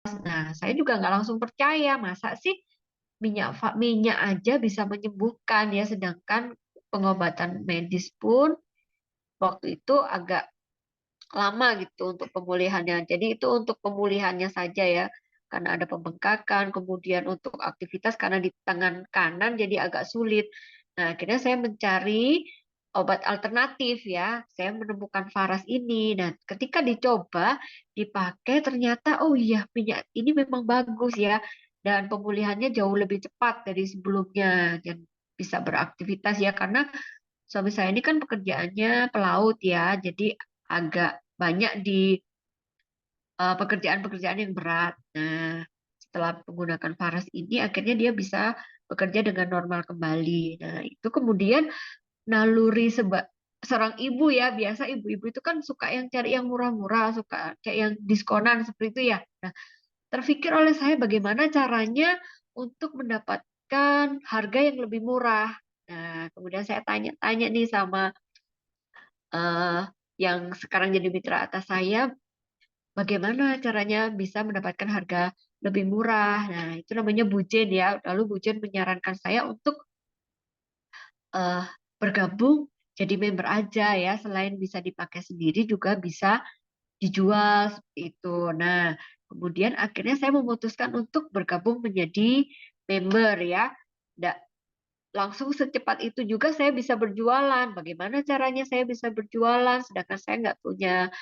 Nah, saya juga nggak langsung percaya, masa sih minyak aja bisa menyembuhkan ya, sedangkan pengobatan medis pun waktu itu agak lama gitu untuk pemulihannya. Jadi itu untuk pemulihannya saja ya, karena ada pembengkakan, kemudian untuk aktivitas karena di tangan kanan jadi agak sulit. Nah, akhirnya saya mencari obat alternatif ya. Saya menemukan Faras ini. Nah, ketika dicoba, dipakai ternyata oh iya minyak ini memang bagus ya dan pemulihannya jauh lebih cepat dari sebelumnya dan bisa beraktivitas ya karena suami saya ini kan pekerjaannya pelaut ya, jadi agak banyak di pekerjaan-pekerjaan yang berat. Nah, setelah menggunakan Faras ini, akhirnya dia bisa bekerja dengan normal kembali. Nah, itu kemudian naluri seorang ibu ya, biasa ibu-ibu itu kan suka yang cari yang murah-murah, suka kayak yang diskonan seperti itu ya. Nah, terpikir oleh saya bagaimana caranya untuk mendapatkan harga yang lebih murah. Nah, kemudian saya tanya-tanya nih sama eh, yang sekarang jadi mitra atas saya, bagaimana caranya bisa mendapatkan harga lebih murah. Nah, itu namanya Bujen ya. Lalu Bujen menyarankan saya untuk eh, bergabung jadi member aja ya. Selain bisa dipakai sendiri juga bisa dijual seperti itu. Nah, kemudian akhirnya saya memutuskan untuk bergabung menjadi member ya. Langsung secepat itu juga saya bisa berjualan. Bagaimana caranya saya bisa berjualan sedangkan saya nggak punya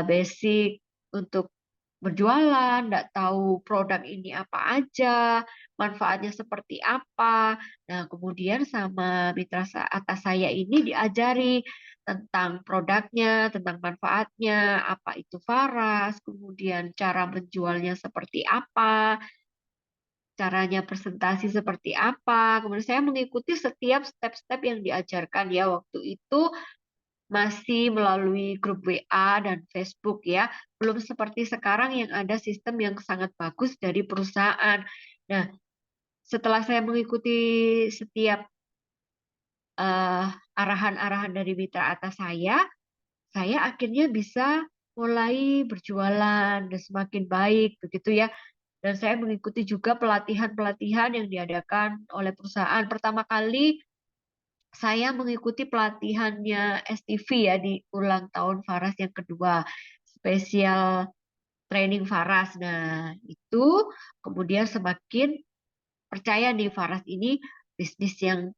basic untuk berjualan, nggak tahu produk ini apa aja, manfaatnya seperti apa. Nah, kemudian sama mitra atas saya ini diajari tentang produknya, tentang manfaatnya, apa itu Faras, kemudian cara menjualnya seperti apa, caranya presentasi seperti apa. Kemudian saya mengikuti setiap step-step yang diajarkan ya waktu itu masih melalui grup WA dan Facebook ya. Belum seperti sekarang yang ada sistem yang sangat bagus dari perusahaan. Nah, setelah saya mengikuti setiap eh, arahan-arahan dari mitra atas saya akhirnya bisa mulai berjualan dan semakin baik begitu ya. Dan saya mengikuti juga pelatihan-pelatihan yang diadakan oleh perusahaan. Pertama kali saya mengikuti pelatihannya STV ya di ulang tahun Faras yang kedua, spesial training Faras. Nah, itu kemudian semakin percaya nih Faras ini bisnis yang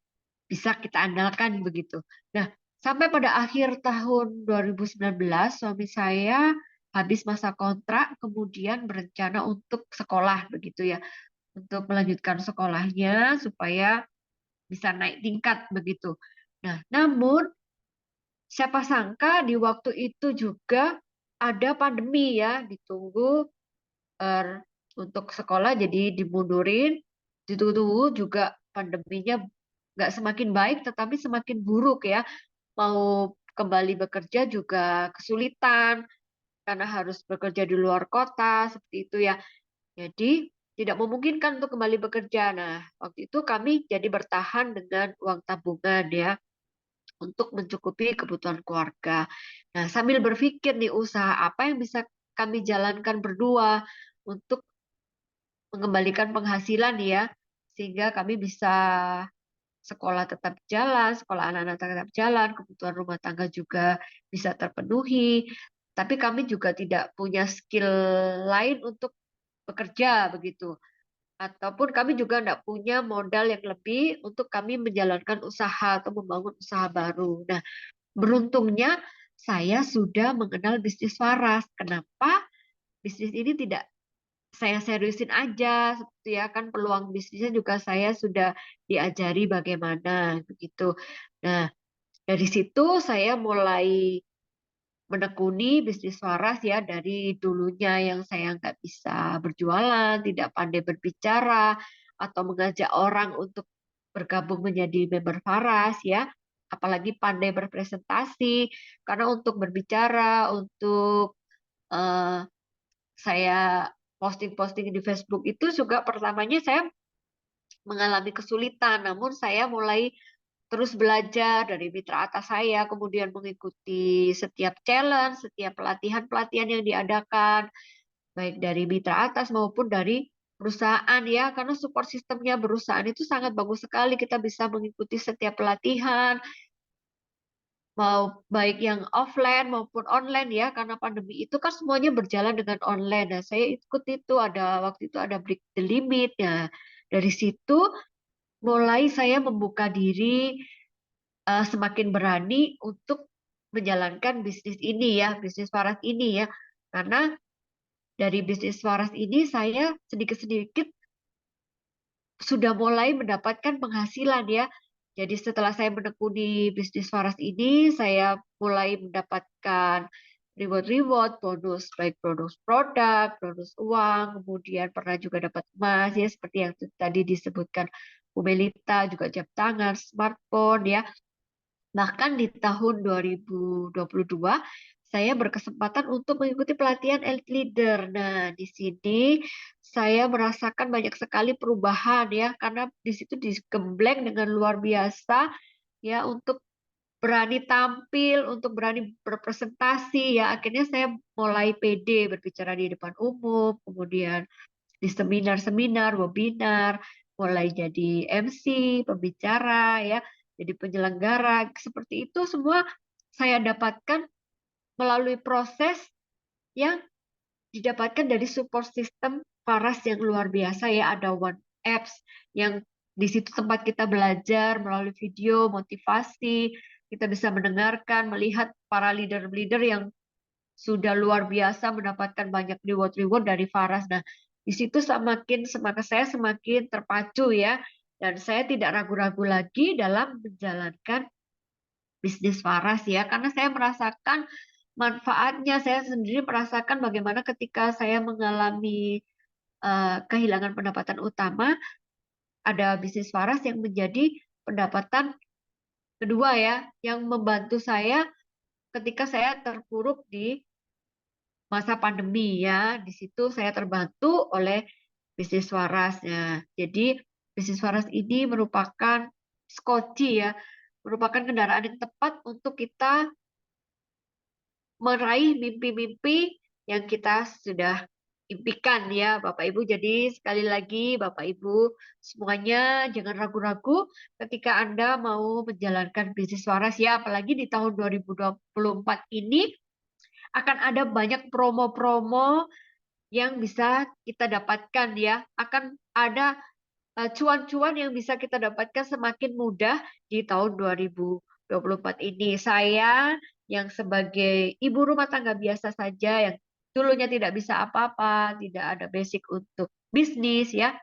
bisa kita andalkan begitu. Nah, sampai pada akhir tahun 2019 suami saya habis masa kontrak kemudian berencana untuk sekolah begitu ya, untuk melanjutkan sekolahnya supaya bisa naik tingkat begitu. Nah, namun siapa sangka di waktu itu juga ada pandemi ya, ditunggu er, untuk sekolah jadi dimundurin, ditunggu juga pandeminya nggak semakin baik tetapi semakin buruk ya. Mau kembali bekerja juga kesulitan karena harus bekerja di luar kota seperti itu ya. Jadi tidak memungkinkan untuk kembali bekerja. Nah, waktu itu kami jadi bertahan dengan uang tabungan ya untuk mencukupi kebutuhan keluarga. Nah, sambil berpikir nih usaha apa yang bisa kami jalankan berdua untuk mengembalikan penghasilan ya, sehingga kami bisa sekolah tetap jalan, sekolah anak-anak tetap jalan, kebutuhan rumah tangga juga bisa terpenuhi. Tapi kami juga tidak punya skill lain untuk bekerja begitu. Ataupun kami juga tidak punya modal yang lebih untuk kami menjalankan usaha atau membangun usaha baru. Nah, beruntungnya saya sudah mengenal bisnis waras. Kenapa bisnis ini tidak saya seriusin aja, seperti ya kan peluang bisnisnya juga saya sudah diajari bagaimana begitu. Nah, dari situ saya mulai menekuni bisnis waras ya dari dulunya yang saya nggak bisa berjualan, tidak pandai berbicara, atau mengajak orang untuk bergabung menjadi member Faras ya, apalagi pandai berpresentasi, karena untuk berbicara, untuk eh, saya posting-posting di Facebook itu juga pertamanya saya mengalami kesulitan, namun saya mulai terus belajar dari mitra atas saya, kemudian mengikuti setiap challenge, setiap pelatihan-pelatihan yang diadakan, baik dari mitra atas maupun dari perusahaan ya, karena support sistemnya perusahaan itu sangat bagus sekali. Kita bisa mengikuti setiap pelatihan, mau baik yang offline maupun online ya, karena pandemi itu kan semuanya berjalan dengan online. Nah, saya ikut itu, ada waktu itu ada break the limit ya. Dari situ mulai saya membuka diri, semakin berani untuk menjalankan bisnis ini ya, bisnis waras ini ya. Karena dari bisnis waras ini saya sedikit-sedikit sudah mulai mendapatkan penghasilan ya. Jadi setelah saya menekuni bisnis waras ini, saya mulai mendapatkan reward-reward, bonus baik bonus produk, bonus uang, kemudian pernah juga dapat emas ya seperti yang tadi disebutkan Bu Melita, juga jam tangan, smartphone ya. Bahkan di tahun 2022, saya berkesempatan untuk mengikuti pelatihan Elite Leader. Nah, di sini saya merasakan banyak sekali perubahan ya, karena di situ digembleng dengan luar biasa ya untuk berani tampil, untuk berani berpresentasi ya. Akhirnya saya mulai pede berbicara di depan umum, kemudian di seminar-seminar, webinar, mulai jadi MC, pembicara ya, jadi penyelenggara. Seperti itu semua saya dapatkan melalui proses yang didapatkan dari support system Paras yang luar biasa ya. Ada One Apps yang di situ tempat kita belajar melalui video, motivasi, kita bisa mendengarkan, melihat para leader-leader yang sudah luar biasa mendapatkan banyak reward-reward dari Faras. Nah, di situ semakin semangat saya semakin terpacu ya, dan saya tidak ragu-ragu lagi dalam menjalankan bisnis Faras ya, karena saya merasakan manfaatnya. Saya sendiri merasakan bagaimana ketika saya mengalami kehilangan pendapatan utama, ada bisnis Faras yang menjadi pendapatan kedua ya, yang membantu saya ketika saya terpuruk di masa pandemi ya. Di situ saya terbantu oleh bisnis waras ya. Jadi bisnis waras ini merupakan skoci ya, merupakan kendaraan yang tepat untuk kita meraih mimpi-mimpi yang kita sudah impikan ya Bapak Ibu. Jadi sekali lagi Bapak Ibu semuanya jangan ragu-ragu ketika Anda mau menjalankan bisnis waras ya, apalagi di tahun 2024 ini akan ada banyak promo-promo yang bisa kita dapatkan ya. Akan ada cuan-cuan yang bisa kita dapatkan semakin mudah di tahun 2024 ini. Saya yang sebagai ibu rumah tangga biasa saja yang dulunya tidak bisa apa-apa, tidak ada basic untuk bisnis ya,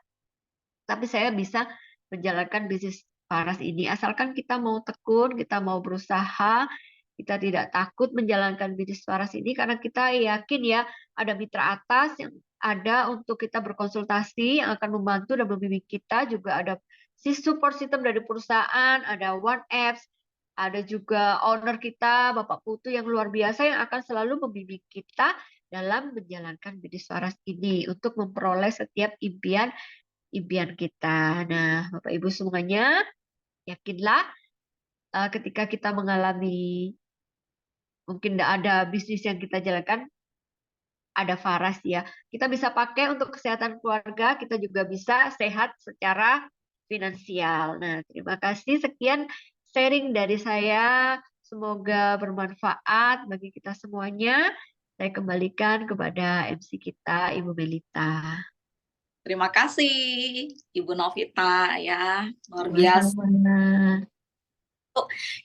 tapi saya bisa menjalankan bisnis Paras ini. Asalkan kita mau tekun, kita mau berusaha, kita tidak takut menjalankan bisnis Paras ini karena kita yakin ya ada mitra atas yang ada untuk kita berkonsultasi yang akan membantu dan membimbing kita. Juga ada si support system dari perusahaan, ada One Apps, ada juga owner kita Bapak Putu yang luar biasa yang akan selalu membimbing kita dalam menjalankan bisnis Paras ini untuk memperoleh setiap impian kita. Nah, Bapak Ibu semuanya, yakinlah ketika kita mengalami mungkin tidak ada bisnis yang kita jalankan, ada Faras ya. Kita bisa pakai untuk kesehatan keluarga, kita juga bisa sehat secara finansial. Nah, terima kasih. Sekian sharing dari saya. Semoga bermanfaat bagi kita semuanya. Saya kembalikan kepada MC kita, Ibu Melita. Terima kasih Ibu Novita ya, luar biasa. Sama-sama.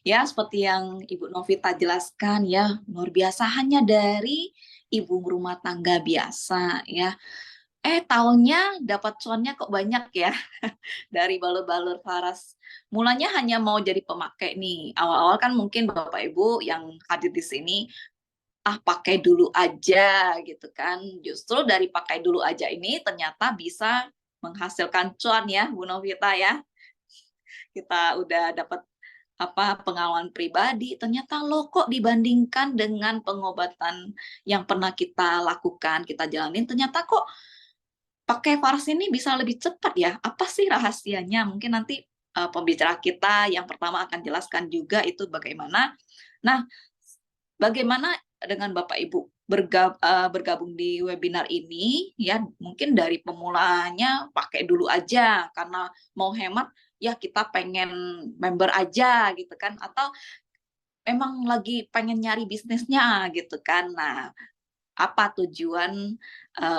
Ya, seperti yang Ibu Novita jelaskan ya, luar biasa hanya dari ibu rumah tangga biasa ya. Tahunnya dapat cuannya kok banyak ya dari balur-balur Faras. Mulanya hanya mau jadi pemakai nih. Awal-awal kan mungkin Bapak Ibu yang hadir di sini pakai dulu aja gitu kan. Justru dari pakai dulu aja ini ternyata bisa menghasilkan cuan ya Bu Novita ya. Kita udah dapat pengalaman pribadi, ternyata loh kok dibandingkan dengan pengobatan yang pernah kita lakukan, kita jalanin, ternyata kok pakai Faras ini bisa lebih cepat ya. Apa sih rahasianya? Mungkin nanti pembicara kita yang pertama akan jelaskan juga itu bagaimana. Nah, bagaimana dengan Bapak Ibu bergabung di webinar ini ya, mungkin dari pemulanya pakai dulu aja karena mau hemat ya, kita pengen member aja gitu kan, atau emang lagi pengen nyari bisnisnya gitu kan. Nah, apa tujuan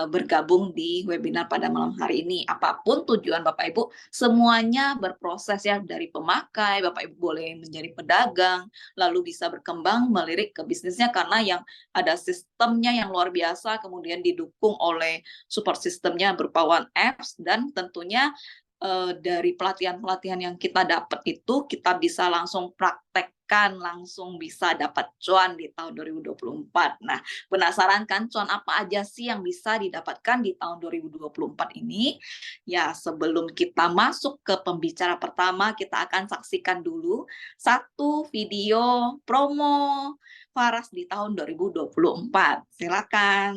bergabung di webinar pada malam hari ini? Apapun tujuan Bapak Ibu, semuanya berproses ya, dari pemakai, Bapak Ibu boleh menjadi pedagang, lalu bisa berkembang melirik ke bisnisnya karena yang ada sistemnya yang luar biasa, kemudian didukung oleh support sistemnya berupa One Apps, dan tentunya dari pelatihan-pelatihan yang kita dapat itu kita bisa langsung praktekkan, langsung bisa dapat cuan di tahun 2024. Nah, penasaran kan cuan apa aja sih yang bisa didapatkan di tahun 2024 ini? Ya, sebelum kita masuk ke pembicara pertama, kita akan saksikan dulu satu video promo Faras di tahun 2024. Silakan.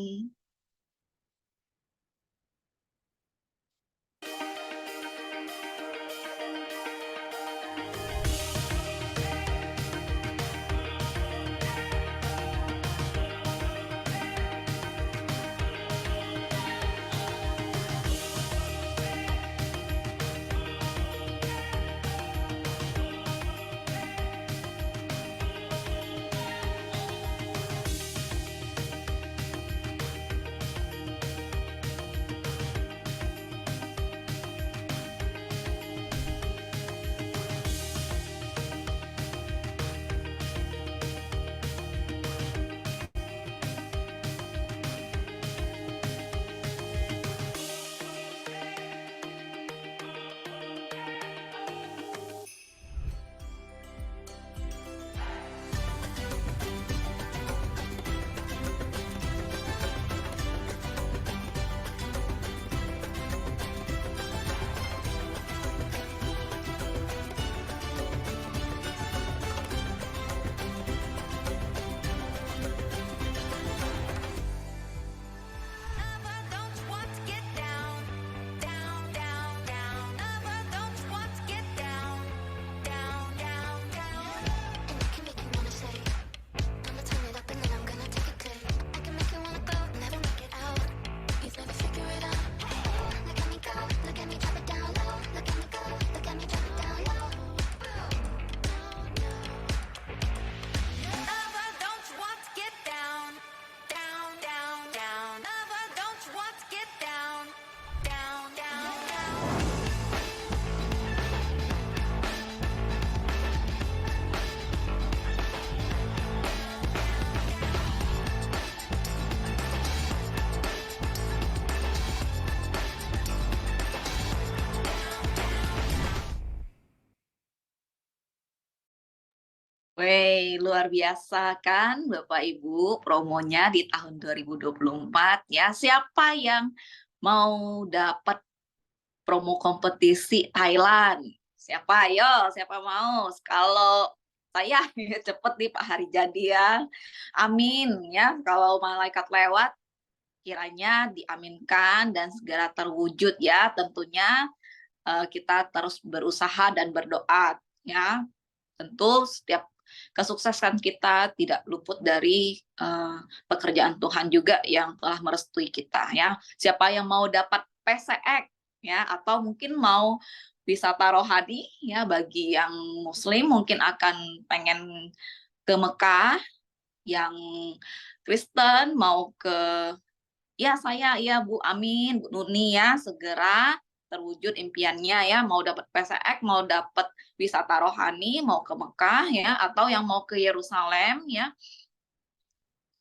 Wey, luar biasa kan Bapak Ibu promonya di tahun 2024 ya. Siapa yang mau dapat promo kompetisi Thailand? Siapa? Ayo, siapa mau? Kalau saya cepet nih Pak hari jadi ya. Amin ya. Kalau malaikat lewat kiranya diaminkan dan segera terwujud ya. Tentunya kita terus berusaha dan berdoa ya. Tentu setiap kesuksesan kita tidak luput dari pekerjaan Tuhan juga yang telah merestui kita ya. Siapa yang mau dapat PCX ya, atau mungkin mau wisata rohani ya, bagi yang muslim mungkin akan pengen ke Mekah, yang Kristen mau ke, ya saya ya Bu, amin Bu Nuni ya, segera terwujud impiannya ya, mau dapat PCX, mau dapat wisata rohani, mau ke Mekah ya, atau yang mau ke Yerusalem ya.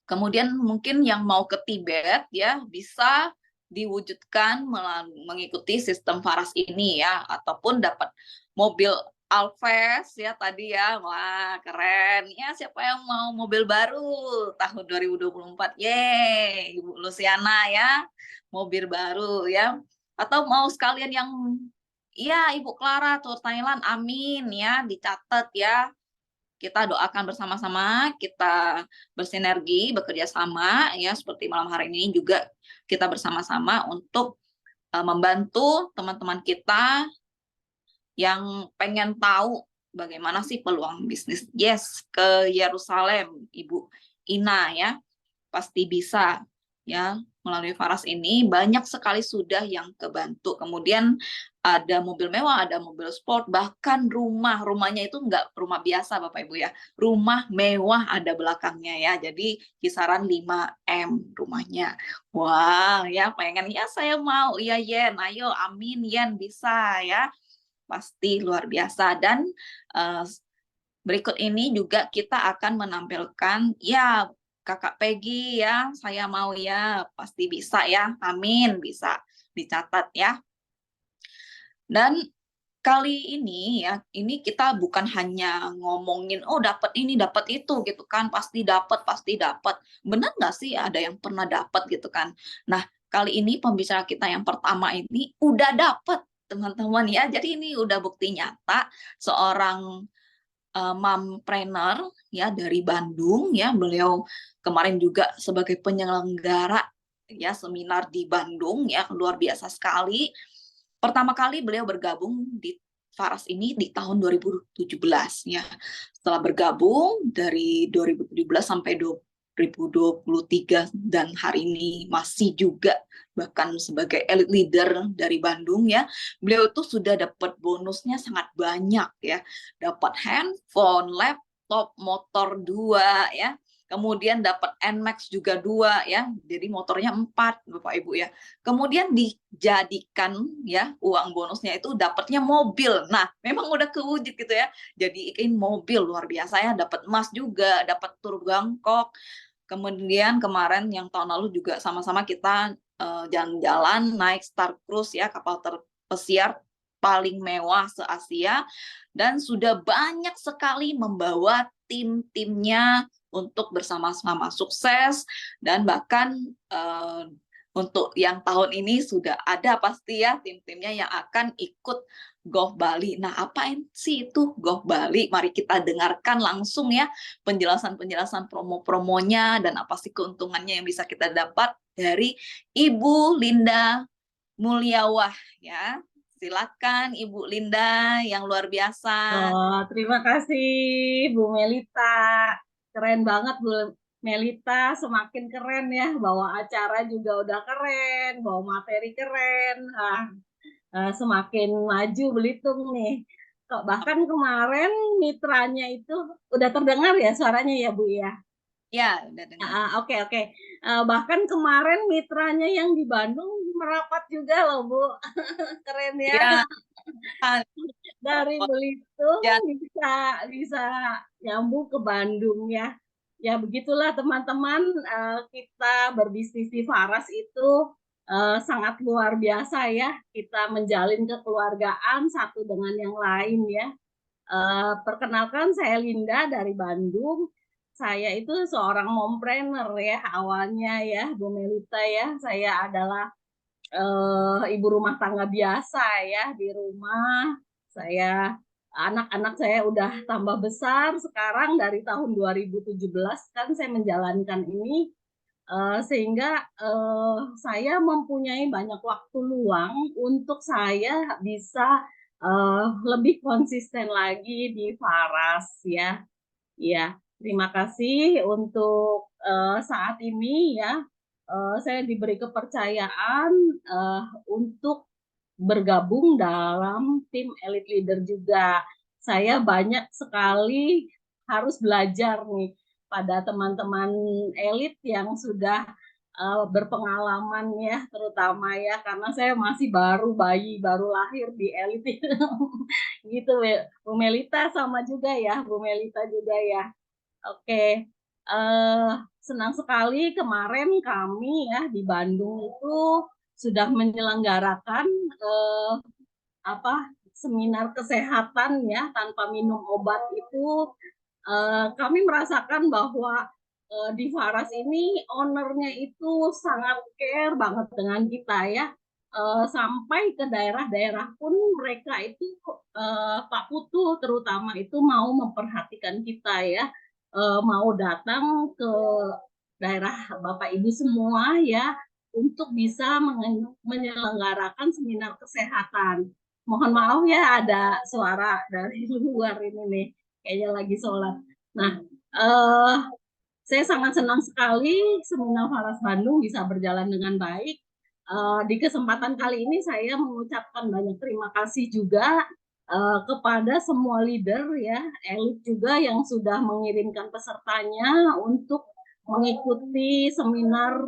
Kemudian mungkin yang mau ke Tibet ya, bisa diwujudkan mengikuti sistem Faras ini ya, ataupun dapat mobil Alphard ya tadi ya. Wah, keren. Ya, siapa yang mau mobil baru tahun 2024? Yeay, Ibu Luciana ya, mobil baru ya. Atau mau sekalian yang, iya Ibu Clara tur Thailand, amin ya, dicatat ya. Kita doakan bersama-sama, kita bersinergi, bekerja sama ya, seperti malam hari ini juga kita bersama-sama untuk membantu teman-teman kita yang pengen tahu bagaimana sih peluang bisnis. Yes, ke Yerusalem, Ibu. Ina ya, pasti bisa ya. Melalui Faras ini banyak sekali sudah yang kebantu. Kemudian ada mobil mewah, ada mobil sport, bahkan rumahnya itu nggak rumah biasa Bapak Ibu ya, rumah mewah ada belakangnya ya. Jadi kisaran 5M rumahnya. Wah ya, pengen ya, saya mau ya Yen, ayo amin Yen, bisa ya, pasti luar biasa. Dan uh, berikut ini juga kita akan menampilkan ya, Kakak Peggy ya, saya mau ya, pasti bisa ya, amin, bisa dicatat ya. Dan kali ini ya, ini kita bukan hanya ngomongin oh dapat ini dapat itu gitu kan, pasti dapat pasti dapat. Benar nggak sih ada yang pernah dapat gitu kan? Nah, kali ini pembicara kita yang pertama ini udah dapat teman-teman ya. Jadi ini udah bukti nyata seorang mompreneur ya dari Bandung ya. Beliau kemarin juga sebagai penyelenggara ya seminar di Bandung ya, luar biasa sekali. Pertama kali beliau bergabung di Faras ini di tahun 2017 ya. Setelah bergabung dari 2017 sampai 2023 dan hari ini masih juga bahkan sebagai elite leader dari Bandung ya. Beliau tuh sudah dapat bonusnya sangat banyak ya. Dapat handphone, laptop, motor 2 ya. Kemudian dapat NMAX juga 2 ya, jadi motornya 4 Bapak Ibu ya. Kemudian dijadikan ya uang bonusnya itu dapatnya mobil. Nah, memang udah kewujud gitu ya. Jadiin mobil luar biasa ya, dapat emas juga, dapat tur Bangkok. Kemudian kemarin yang tahun lalu juga sama-sama kita jalan-jalan naik Star Cruise ya, kapal terpesiar paling mewah se-Asia, dan sudah banyak sekali membawa tim-timnya untuk bersama-sama sukses. Dan bahkan untuk yang tahun ini sudah ada pasti ya tim-timnya yang akan ikut Golf Bali. Nah, apa sih itu Golf Bali? Mari kita dengarkan langsung ya penjelasan-penjelasan promo-promonya dan apa sih keuntungannya yang bisa kita dapat dari Ibu Linda Mulyawah ya. Silakan Ibu Linda yang luar biasa. Oh, terima kasih Bu Melita. Keren banget Bu Melita, semakin keren ya. Bawa acara juga udah keren, bawa materi keren. Semakin maju Belitung nih. Kok bahkan kemarin mitranya itu udah terdengar ya suaranya ya Bu ya. Ya, udah dengar. Oke, oke. Bahkan kemarin mitranya yang di Bandung merapat juga loh Bu. Keren ya. Ya, Dari Belitung ya. bisa nyambung ke Bandung ya. Ya begitulah teman-teman, kita berbisnis di Faras itu sangat luar biasa ya. Kita menjalin kekeluargaan satu dengan yang lain ya. Perkenalkan saya Linda dari Bandung. Saya itu seorang mompreneur ya awalnya ya Bu Melita ya. Saya adalah ibu rumah tangga biasa ya di rumah. Saya anak-anak saya udah tambah besar sekarang dari tahun 2017 kan saya menjalankan ini sehingga saya mempunyai banyak waktu luang untuk saya bisa lebih konsisten lagi di Faras ya. Ya, terima kasih untuk saat ini ya. Saya diberi kepercayaan untuk bergabung dalam tim Elite Leader juga. Saya banyak sekali harus belajar nih pada teman-teman elit yang sudah berpengalaman ya, terutama ya karena saya masih baru bayi baru lahir di elit gitu Bu Melita sama juga ya Bu Melita juga ya. Oke, senang sekali kemarin kami ya di Bandung itu sudah menyelenggarakan apa seminar kesehatan ya tanpa minum obat itu. Kami merasakan bahwa di Faras ini ownernya itu sangat care banget dengan kita ya. Sampai ke daerah-daerah pun mereka itu Pak Putu terutama itu mau memperhatikan kita ya, mau datang ke daerah Bapak Ibu semua ya untuk bisa menyelenggarakan seminar kesehatan. Mohon maaf ya ada suara dari luar ini nih, kayaknya lagi sholat. Nah, Saya sangat senang sekali seminar Faras Bandung bisa berjalan dengan baik. Di kesempatan kali ini saya mengucapkan banyak terima kasih juga kepada semua leader ya, elit juga yang sudah mengirimkan pesertanya untuk mengikuti seminar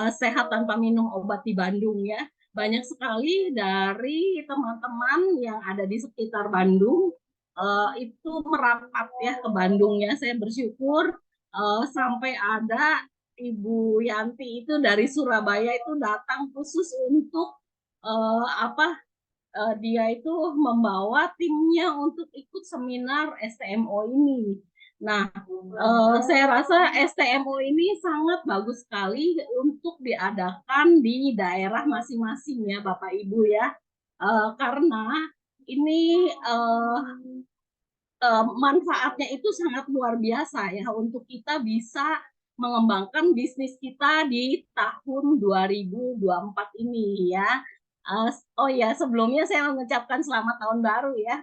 sehat tanpa minum obat di Bandung ya. Banyak sekali dari teman-teman yang ada di sekitar Bandung itu merapat ya ke Bandung ya. Saya bersyukur sampai ada Ibu Yanti itu dari Surabaya itu datang khusus untuk dia itu membawa timnya untuk ikut seminar STMO ini. Nah, saya rasa STMO ini sangat bagus sekali untuk diadakan di daerah masing-masing ya, Bapak Ibu ya. Karena ini manfaatnya itu sangat luar biasa ya untuk kita bisa mengembangkan bisnis kita di tahun 2024 ini ya. Oh ya, sebelumnya saya mengucapkan selamat tahun baru ya,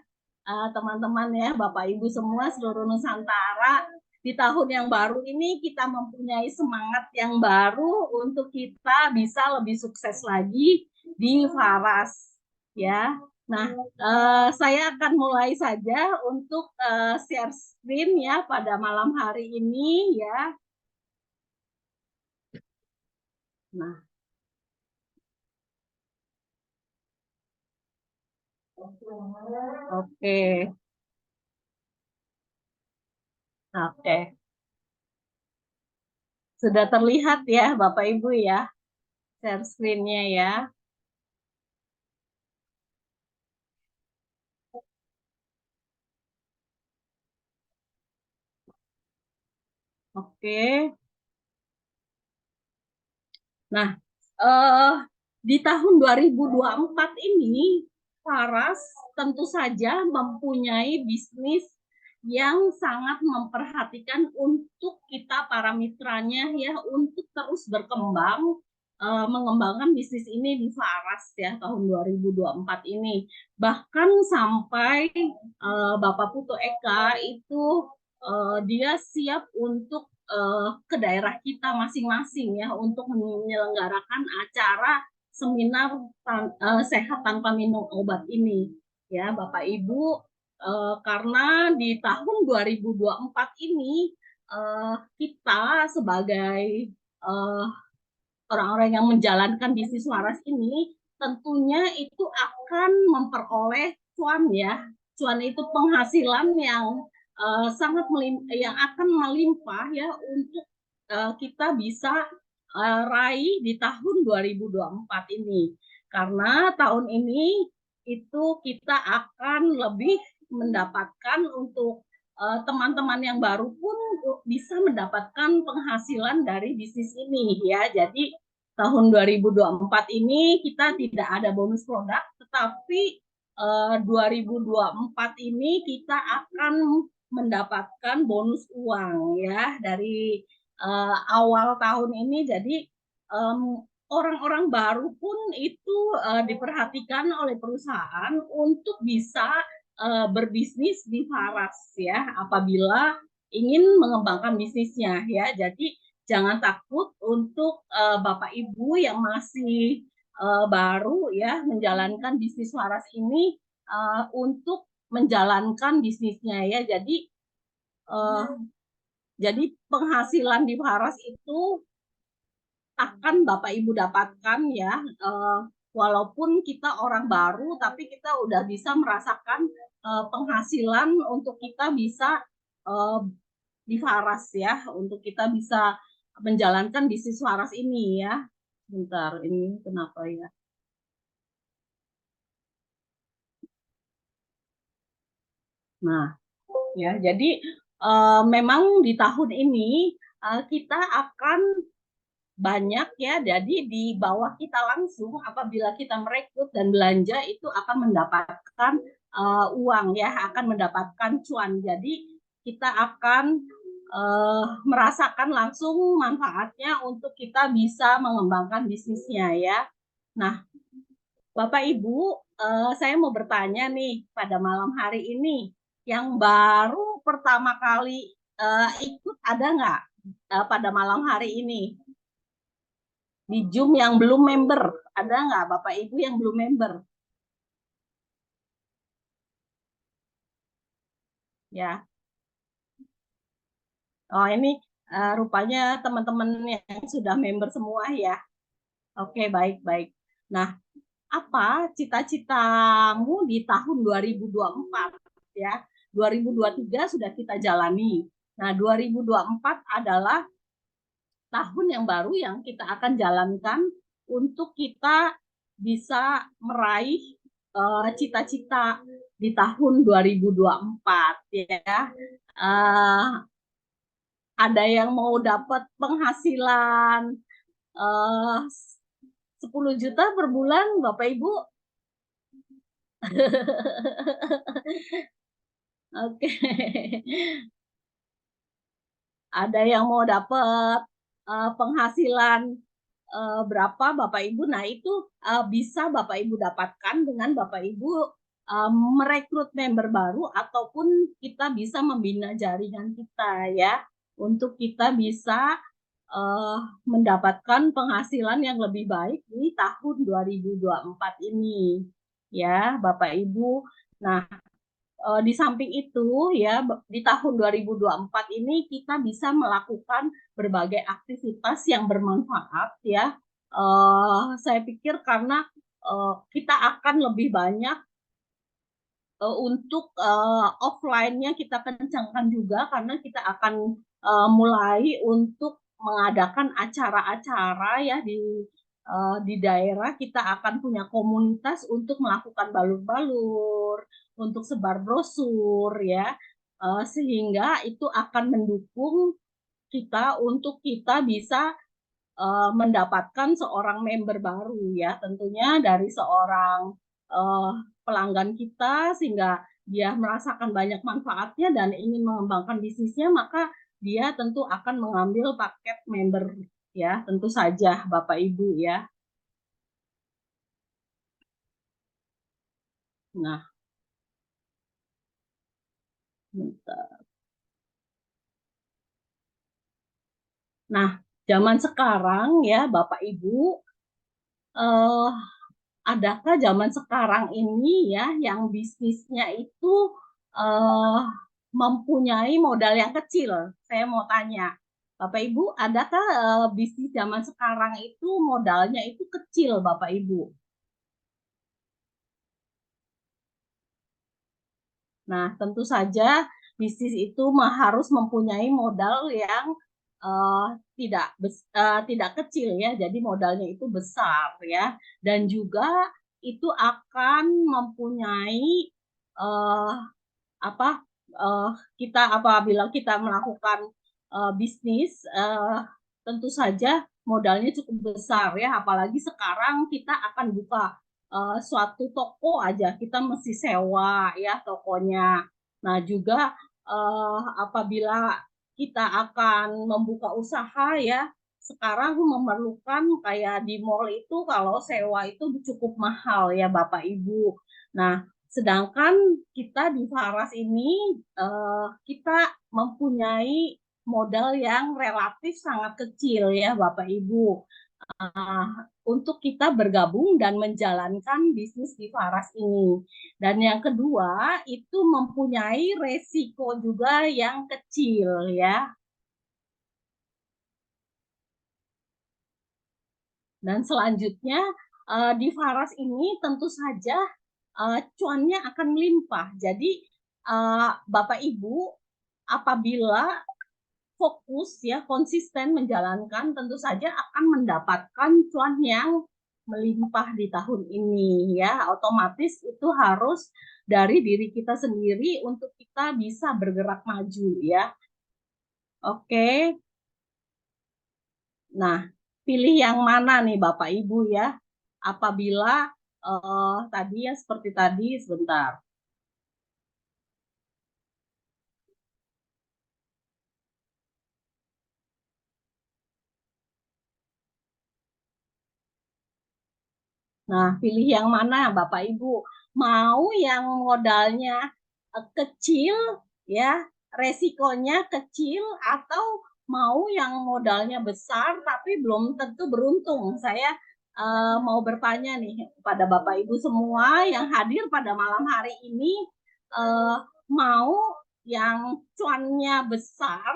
teman-teman ya, Bapak Ibu semua seluruh Nusantara. Di tahun yang baru ini kita mempunyai semangat yang baru untuk kita bisa lebih sukses lagi di Faras ya. Nah, saya akan mulai saja untuk share screen ya pada malam hari ini ya. Nah, oke, oke, sudah terlihat ya Bapak Ibu ya, share screen-nya ya. Oke. Nah, di tahun 2024 ini, Faras tentu saja mempunyai bisnis yang sangat memperhatikan untuk kita para mitranya ya, untuk terus berkembang, mengembangkan bisnis ini di Faras ya tahun 2024 ini. Bahkan sampai Bapak Putu Eka itu dia siap untuk ke daerah kita masing-masing ya untuk menyelenggarakan acara seminar sehat tanpa minum obat ini ya Bapak Ibu, karena di tahun 2024 ini kita sebagai orang-orang yang menjalankan bisnis waras ini tentunya itu akan memperoleh cuan ya. Cuan itu penghasilan yang sangat yang akan melimpah ya untuk kita bisa raih di tahun 2024 ini. Karena tahun ini itu kita akan lebih mendapatkan untuk teman-teman yang baru pun bisa mendapatkan penghasilan dari bisnis ini ya. Jadi tahun 2024 ini kita tidak ada bonus produk, tetapi 2024 ini kita akan mendapatkan bonus uang ya dari awal tahun ini. Jadi orang-orang baru pun itu diperhatikan oleh perusahaan untuk bisa berbisnis di Faras ya apabila ingin mengembangkan bisnisnya ya. Jadi jangan takut untuk Bapak Ibu yang masih baru ya menjalankan bisnis Faras ini untuk menjalankan bisnisnya ya. Jadi penghasilan di Faras itu akan Bapak Ibu dapatkan ya, walaupun kita orang baru, tapi kita udah bisa merasakan penghasilan untuk kita bisa di Faras ya, untuk kita bisa menjalankan bisnis Faras ini ya. Bentar, ini kenapa ya? Nah, ya, jadi memang di tahun ini kita akan banyak ya, jadi di bawah kita langsung apabila kita merekrut dan belanja itu akan mendapatkan uang ya, akan mendapatkan cuan. Jadi kita akan merasakan langsung manfaatnya untuk kita bisa mengembangkan bisnisnya ya. Nah, Bapak Ibu, saya mau bertanya nih pada malam hari ini, yang baru pertama kali ikut ada nggak? pada malam hari ini? Di Zoom yang belum member, ada nggak Bapak Ibu yang belum member? Ya, oh ini rupanya teman-teman yang sudah member semua ya. Oke, baik-baik. Nah, apa cita-citamu di tahun 2024 ya? 2023 sudah kita jalani. Nah, 2024 adalah tahun yang baru yang kita akan jalankan untuk kita bisa meraih cita-cita di tahun 2024 ya. Uh, ada yang mau dapat penghasilan 10 juta per bulan, Bapak Ibu? Oke. Ada yang mau dapat penghasilan berapa Bapak Ibu? Nah, itu bisa Bapak Ibu dapatkan dengan Bapak Ibu merekrut member baru ataupun kita bisa membina jaringan kita ya untuk kita bisa mendapatkan penghasilan yang lebih baik di tahun 2024 ini ya Bapak Ibu. Nah, di samping itu ya di tahun 2024 ini kita bisa melakukan berbagai aktivitas yang bermanfaat ya. Saya pikir karena kita akan lebih banyak untuk offline-nya kita kencangkan juga karena kita akan mulai untuk mengadakan acara-acara ya di daerah. Kita akan punya komunitas untuk melakukan balur-balur, untuk sebar brosur ya, sehingga itu akan mendukung kita untuk kita bisa mendapatkan seorang member baru ya, tentunya dari seorang pelanggan kita sehingga dia merasakan banyak manfaatnya dan ingin mengembangkan bisnisnya, maka dia tentu akan mengambil paket member ya, tentu saja Bapak Ibu ya. Nah, bentar. Nah, zaman sekarang ya Bapak Ibu, eh, adakah zaman sekarang ini ya yang bisnisnya itu eh, mempunyai modal yang kecil? Saya mau tanya, Bapak Ibu, adakah bisnis zaman sekarang itu modalnya itu kecil, Bapak Ibu? Nah, tentu saja bisnis itu harus mempunyai modal yang uh, tidak kecil ya. Jadi modalnya itu besar ya, dan juga itu akan mempunyai uh, apa kita apabila kita melakukan bisnis tentu saja modalnya cukup besar ya. Apalagi sekarang kita akan buka suatu toko aja kita mesti sewa ya tokonya. Nah juga apabila kita akan membuka usaha ya sekarang memerlukan kayak di mall itu kalau sewa itu cukup mahal ya Bapak Ibu. Nah, sedangkan kita di Faras ini kita mempunyai modal yang relatif sangat kecil ya Bapak Ibu. Uh, untuk kita bergabung dan menjalankan bisnis di Faras ini. Dan yang kedua itu mempunyai resiko juga yang kecil ya. Dan selanjutnya di Faras ini tentu saja cuannya akan melimpah. Jadi Bapak Ibu apabila fokus ya konsisten menjalankan tentu saja akan mendapatkan cuan yang melimpah di tahun ini ya. Otomatis itu harus dari diri kita sendiri untuk kita bisa bergerak maju ya. Oke. Nah, pilih yang mana nih Bapak Ibu ya? Apabila tadi ya seperti tadi sebentar. Nah, pilih yang mana Bapak Ibu? Mau yang modalnya kecil ya, resikonya kecil atau mau yang modalnya besar tapi belum tentu beruntung. Saya mau bertanya nih pada Bapak Ibu semua yang hadir pada malam hari ini, mau yang cuannya besar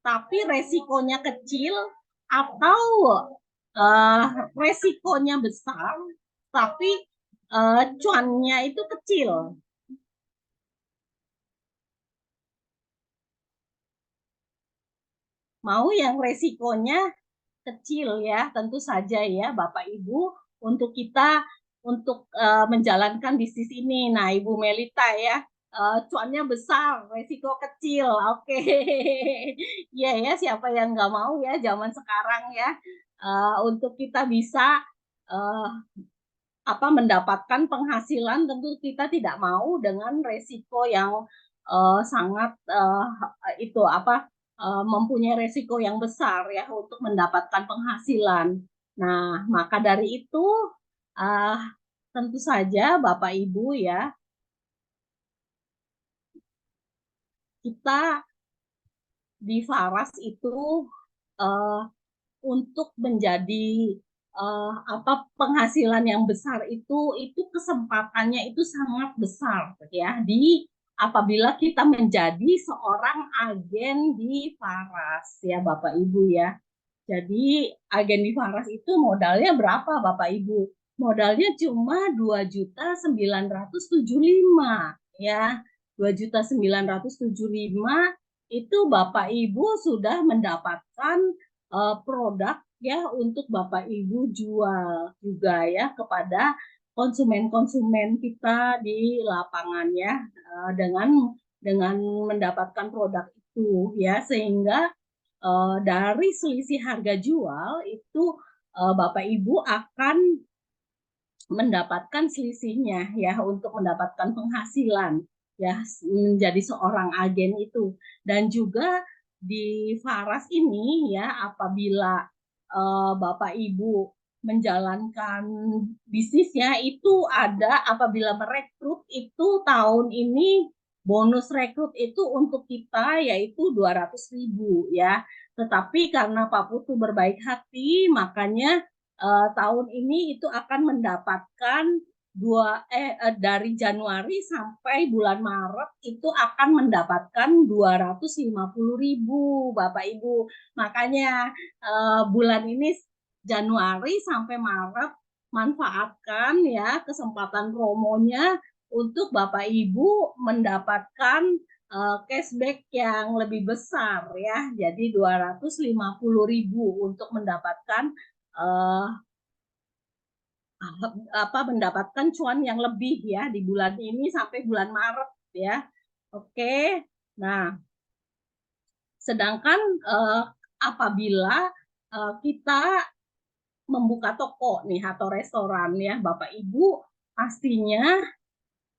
tapi resikonya kecil, atau resikonya besar tapi cuannya itu kecil? Mau yang resikonya kecil ya, tentu saja ya Bapak Ibu, untuk kita untuk menjalankan bisnis ini. Nah, Ibu Melita ya, cuannya besar, resiko kecil. Oke. Iya ya, siapa yang nggak mau ya zaman sekarang ya, untuk kita bisa uh, mendapatkan penghasilan, tentu kita tidak mau dengan resiko yang sangat itu mempunyai resiko yang besar ya untuk mendapatkan penghasilan. Nah, maka dari itu uh, tentu saja Bapak Ibu ya, kita di Faras itu uh, untuk menjadi penghasilan yang besar itu kesempatannya itu sangat besar ya di apabila kita menjadi seorang agen di Faras ya Bapak Ibu ya. Jadi agen di Faras itu modalnya berapa Bapak Ibu? Modalnya cuma 2.975 ya. 2.975 itu Bapak Ibu sudah mendapatkan produk ya untuk Bapak Ibu jual juga ya kepada konsumen-konsumen kita di lapangan ya, dengan mendapatkan produk itu ya, sehingga dari selisih harga jual itu Bapak Ibu akan mendapatkan selisihnya ya untuk mendapatkan penghasilan ya menjadi seorang agen itu. Dan juga di Faras ini ya, apabila Bapak Ibu menjalankan bisnisnya itu ada, apabila merekrut itu tahun ini bonus rekrut itu untuk kita yaitu 200.000 ya. Tetapi karena Pak Putu berbaik hati, makanya tahun ini itu akan mendapatkan dari Januari sampai bulan Maret itu akan mendapatkan 250.000 Bapak Ibu. Makanya bulan ini Januari sampai Maret manfaatkan ya kesempatan promonya untuk Bapak Ibu mendapatkan cashback yang lebih besar ya. Jadi 250.000 untuk mendapatkan uh, mendapatkan cuan yang lebih ya di bulan ini sampai bulan Maret ya. Oke. Nah, sedangkan apabila kita membuka toko nih atau restoran ya Bapak Ibu, pastinya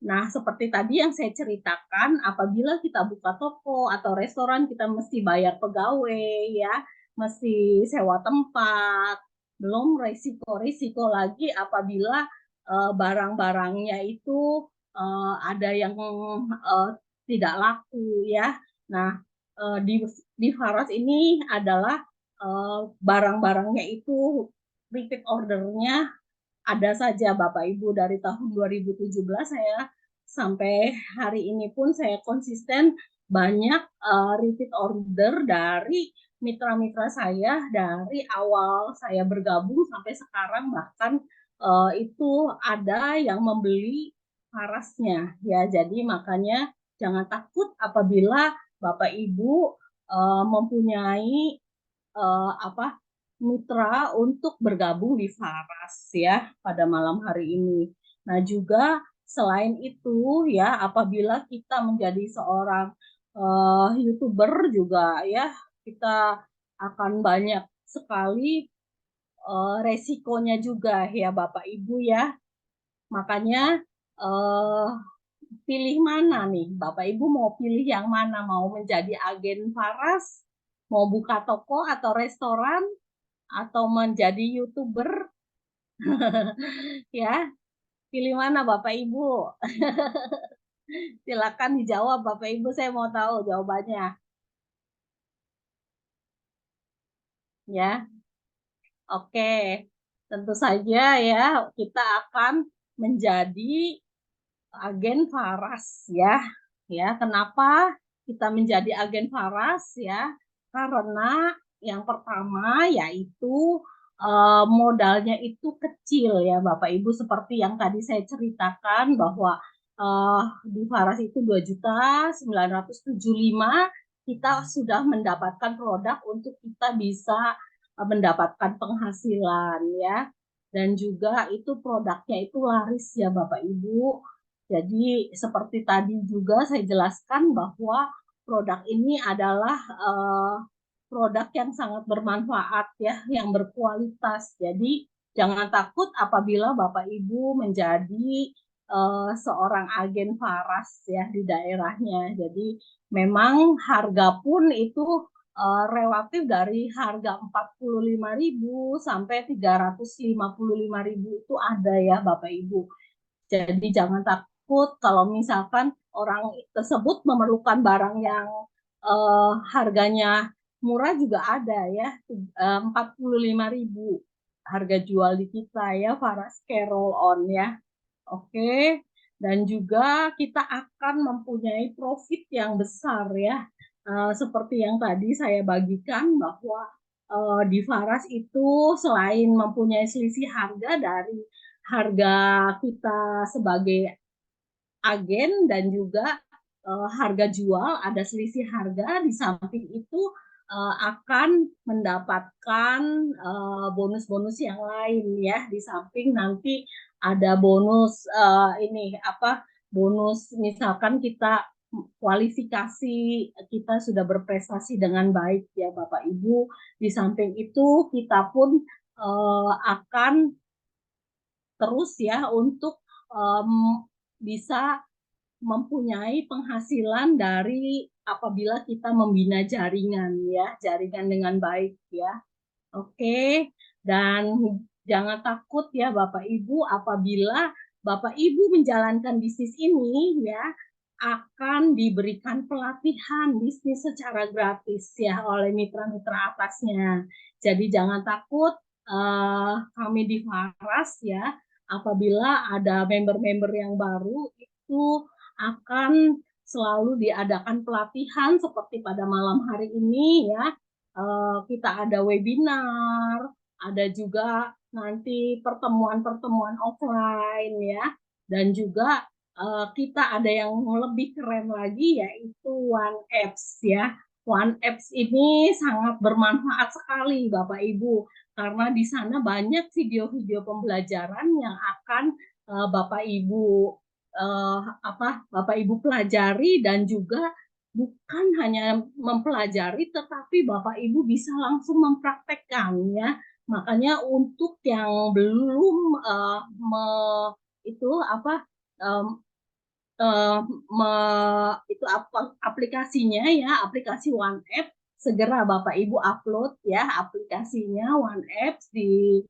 nah seperti tadi yang saya ceritakan, apabila kita buka toko atau restoran kita mesti bayar pegawai ya, mesti sewa tempat, belum risiko-risiko lagi apabila barang-barangnya itu ada yang tidak laku ya. Nah, di Faras ini adalah barang-barangnya itu repeat ordernya ada saja Bapak Ibu. Dari tahun 2017 saya sampai hari ini pun saya konsisten banyak repeat order dari mitra-mitra saya dari awal saya bergabung sampai sekarang, bahkan itu ada yang membeli parasnya ya. Jadi makanya jangan takut apabila Bapak Ibu mempunyai mitra untuk bergabung di Faras ya pada malam hari ini. Nah, juga selain itu ya, apabila kita menjadi seorang YouTuber juga ya, kita akan banyak sekali resikonya juga ya Bapak Ibu ya. Makanya pilih mana nih? Bapak Ibu mau pilih yang mana? Mau menjadi agen Faras, mau buka toko atau restoran, atau menjadi YouTuber? Ya, pilih mana Bapak Ibu? Silakan dijawab Bapak Ibu, saya mau tahu jawabannya. ya. Oke, tentu saja ya kita akan menjadi agen Faras ya. Ya, kenapa kita menjadi agen Faras ya? Karena yang pertama yaitu modalnya itu kecil ya Bapak Ibu, seperti yang tadi saya ceritakan bahwa di Faras itu 2.975.000 kita sudah mendapatkan produk untuk kita bisa mendapatkan penghasilan ya. Dan juga itu produknya itu laris ya Bapak Ibu. Jadi seperti tadi juga saya jelaskan bahwa produk ini adalah produk yang sangat bermanfaat ya, yang berkualitas. Jadi jangan takut apabila Bapak Ibu menjadi seorang agen Faras ya di daerahnya. Jadi memang harga pun itu relatif dari harga 45.000 sampai 355.000 itu ada ya Bapak Ibu. Jadi jangan takut kalau misalkan orang tersebut memerlukan barang yang harganya murah juga ada ya, 45.000 harga jual di kita ya, Faras Carol On ya. Oke, dan juga kita akan mempunyai profit yang besar ya. Seperti yang tadi saya bagikan bahwa di Faras itu selain mempunyai selisih harga dari harga kita sebagai agen dan juga harga jual, ada selisih harga. Di samping itu akan mendapatkan bonus-bonus yang lain ya. Di samping nanti ada bonus ini apa? Bonus misalkan kita kualifikasi, kita sudah berprestasi dengan baik ya Bapak Ibu. Di samping itu kita pun akan terus ya untuk bisa mempunyai penghasilan dari apabila kita membina jaringan ya, jaringan dengan baik ya. Oke, dan jangan takut ya Bapak Ibu apabila Bapak Ibu menjalankan bisnis ini ya akan diberikan pelatihan bisnis secara gratis ya oleh mitra-mitra atasnya. Jadi jangan takut kami di Faras ya apabila ada member-member yang baru itu akan selalu diadakan pelatihan seperti pada malam hari ini ya. Kita ada webinar, ada juga nanti pertemuan-pertemuan offline ya, dan juga kita ada yang lebih keren lagi yaitu One Apps ya. One Apps ini sangat bermanfaat sekali Bapak Ibu karena di sana banyak video-video pembelajaran yang akan Bapak Ibu Bapak Ibu pelajari dan juga bukan hanya mempelajari tetapi Bapak Ibu bisa langsung mempraktekkannya. Makanya untuk yang belum itu apa um, itu aplikasinya ya, aplikasi One App, segera Bapak Ibu upload ya aplikasinya One App di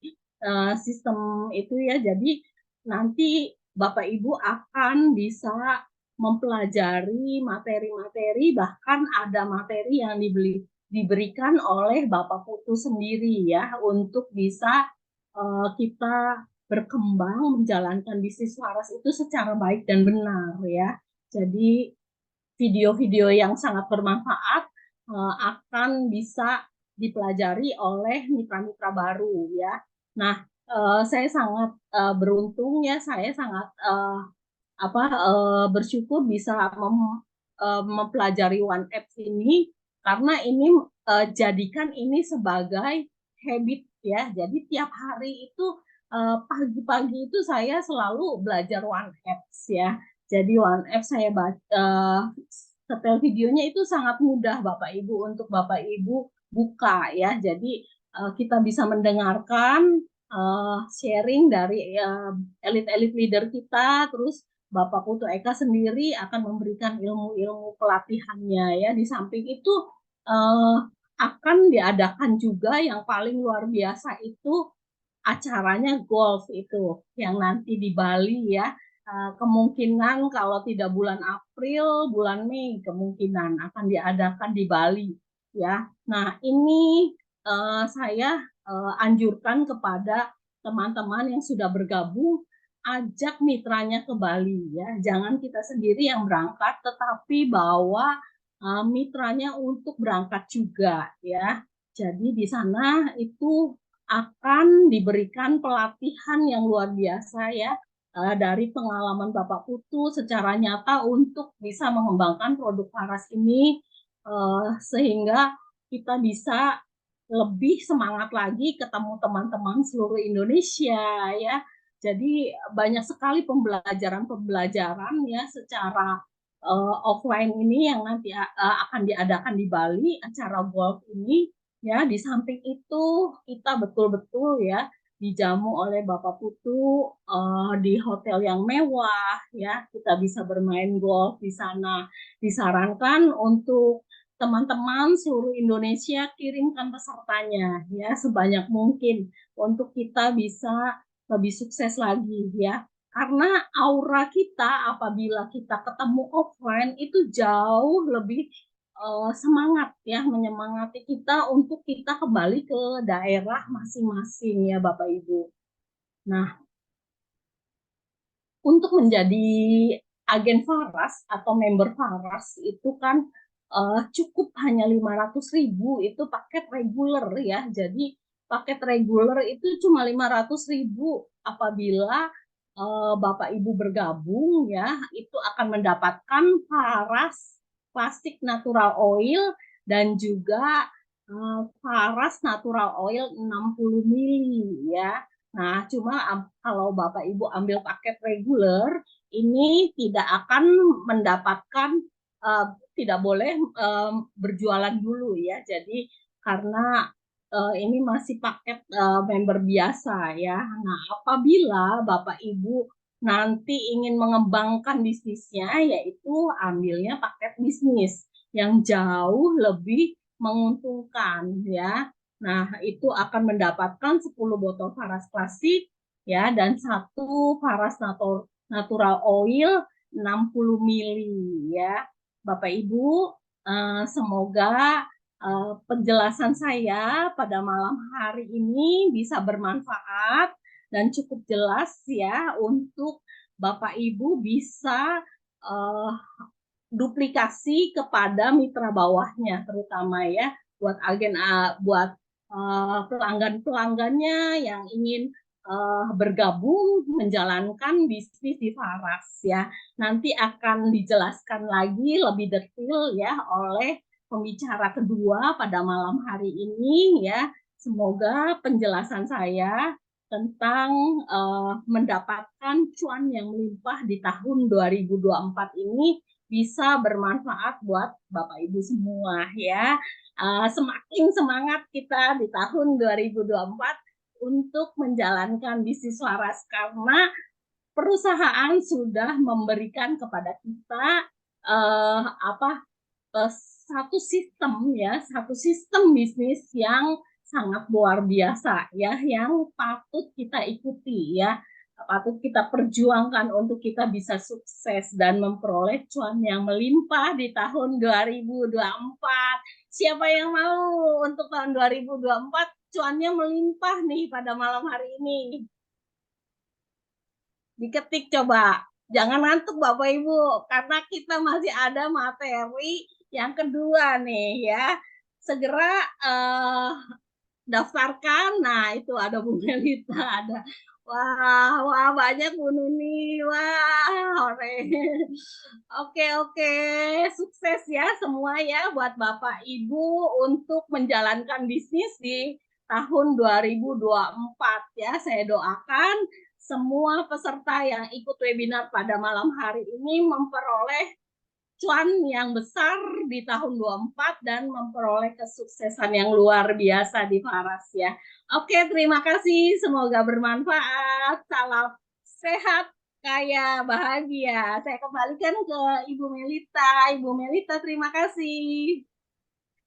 sistem itu ya. Jadi nanti Bapak Ibu akan bisa mempelajari materi-materi, bahkan ada materi yang diberikan oleh Bapak Putu sendiri ya untuk bisa kita berkembang menjalankan bisnis waras itu secara baik dan benar ya. Jadi video-video yang sangat bermanfaat akan bisa dipelajari oleh mitra-mitra baru ya. Nah, saya sangat beruntung ya, saya sangat bersyukur bisa mempelajari One Apps ini karena ini jadikan ini sebagai habit ya. Jadi tiap hari itu pagi-pagi itu saya selalu belajar One Apps ya. Jadi One Apps saya setel videonya itu sangat mudah Bapak Ibu untuk Bapak Ibu buka ya. Jadi kita bisa mendengarkan sharing dari elit-elit leader kita, terus Bapak Putu Eka sendiri akan memberikan ilmu-ilmu pelatihannya ya. Di samping itu akan diadakan juga yang paling luar biasa itu acaranya golf itu yang nanti di Bali ya. Kemungkinan kalau tidak bulan April, bulan Mei kemungkinan akan diadakan di Bali ya. Nah, ini saya anjurkan kepada teman-teman yang sudah bergabung, ajak mitranya ke Bali ya. Jangan kita sendiri yang berangkat, tetapi bawa mitranya untuk berangkat juga ya. Jadi di sana itu akan diberikan pelatihan yang luar biasa ya, dari pengalaman Bapak Putu secara nyata untuk bisa mengembangkan produk Paras ini, sehingga kita bisa lebih semangat lagi ketemu teman-teman seluruh Indonesia ya. Jadi banyak sekali pembelajaran-pembelajaran ya secara offline ini yang nanti akan diadakan di Bali, acara golf ini ya. Di samping itu kita betul-betul ya dijamu oleh Bapak Putu di hotel yang mewah ya. Kita bisa bermain golf di sana. Disarankan untuk teman-teman seluruh Indonesia kirimkan pesertanya ya sebanyak mungkin untuk kita bisa lebih sukses lagi ya. Karena aura kita apabila kita ketemu offline itu jauh lebih semangat ya, menyemangati kita untuk kita kembali ke daerah masing-masing ya Bapak Ibu. Nah, untuk menjadi agen Faras atau member Faras itu kan cukup hanya 500.000 itu paket reguler ya. Jadi paket reguler itu cuma 500.000 apabila Bapak Ibu bergabung ya, itu akan mendapatkan Faras plastik natural oil dan juga Faras natural oil 60 mili ya. Nah, cuma kalau Bapak Ibu ambil paket reguler, ini tidak akan mendapatkan, tidak boleh berjualan dulu ya. Jadi karena ini masih paket member biasa ya. Nah, apabila Bapak Ibu nanti ingin mengembangkan bisnisnya, yaitu ambilnya paket bisnis yang jauh lebih menguntungkan ya. Nah, itu akan mendapatkan 10 botol Faras klasik ya dan satu Faras natural oil 60 mili ya. Bapak Ibu, semoga penjelasan saya pada malam hari ini bisa bermanfaat dan cukup jelas ya untuk Bapak Ibu bisa duplikasi kepada mitra bawahnya terutama ya buat agen buat pelanggan-pelanggannya yang ingin bergabung menjalankan bisnis di Faras ya. Nanti akan dijelaskan lagi lebih detail ya oleh pembicara kedua pada malam hari ini ya. Semoga penjelasan saya tentang mendapatkan cuan yang melimpah di tahun 2024 ini bisa bermanfaat buat Bapak Ibu semua ya. Semakin semangat kita di tahun 2024 untuk menjalankan bisnis waras karena perusahaan sudah memberikan kepada kita satu sistem bisnis yang sangat luar biasa ya, yang patut kita ikuti ya, patut kita perjuangkan untuk kita bisa sukses dan memperoleh cuan yang melimpah di tahun 2024. Siapa yang mau untuk tahun 2024 cuannya melimpah nih pada malam hari ini? Diketik coba. Jangan ngantuk Bapak Ibu, karena kita masih ada materi yang kedua nih ya. Segera daftarkan. Nah, itu ada Bu Melita, ada wah banyak Bu Nuni. Wah, hore. Oke, sukses ya semua ya buat Bapak Ibu untuk menjalankan bisnis di tahun 2024 ya. Saya doakan semua peserta yang ikut webinar pada malam hari ini memperoleh cuan yang besar di tahun 24 dan memperoleh kesuksesan yang luar biasa di Faras ya. Oke, terima kasih. Semoga bermanfaat. Salam sehat, kaya, bahagia. Saya kembalikan ke Ibu Melita. Ibu Melita, terima kasih.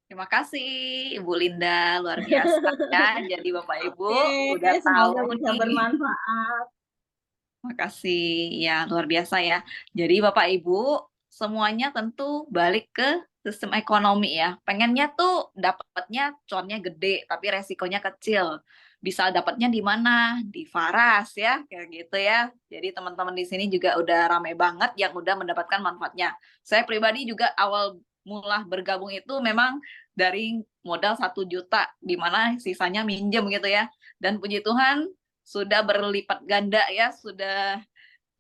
Terima kasih Ibu Linda, luar biasa ya. Jadi Bapak Ibu udah semoga tahu bisa nih. bermanfaat. Terima kasih ya, luar biasa ya. Jadi Bapak Ibu semuanya tentu balik ke sistem ekonomi ya. Pengennya tuh dapatnya cuannya gede, tapi resikonya kecil. Bisa dapatnya di mana? Di Faras ya, kayak gitu ya. Jadi teman-teman di sini juga udah ramai banget yang udah mendapatkan manfaatnya. Saya pribadi juga awal mula bergabung itu memang dari modal 1 juta, di mana sisanya minjem gitu ya. Dan puji Tuhan sudah berlipat ganda ya, sudah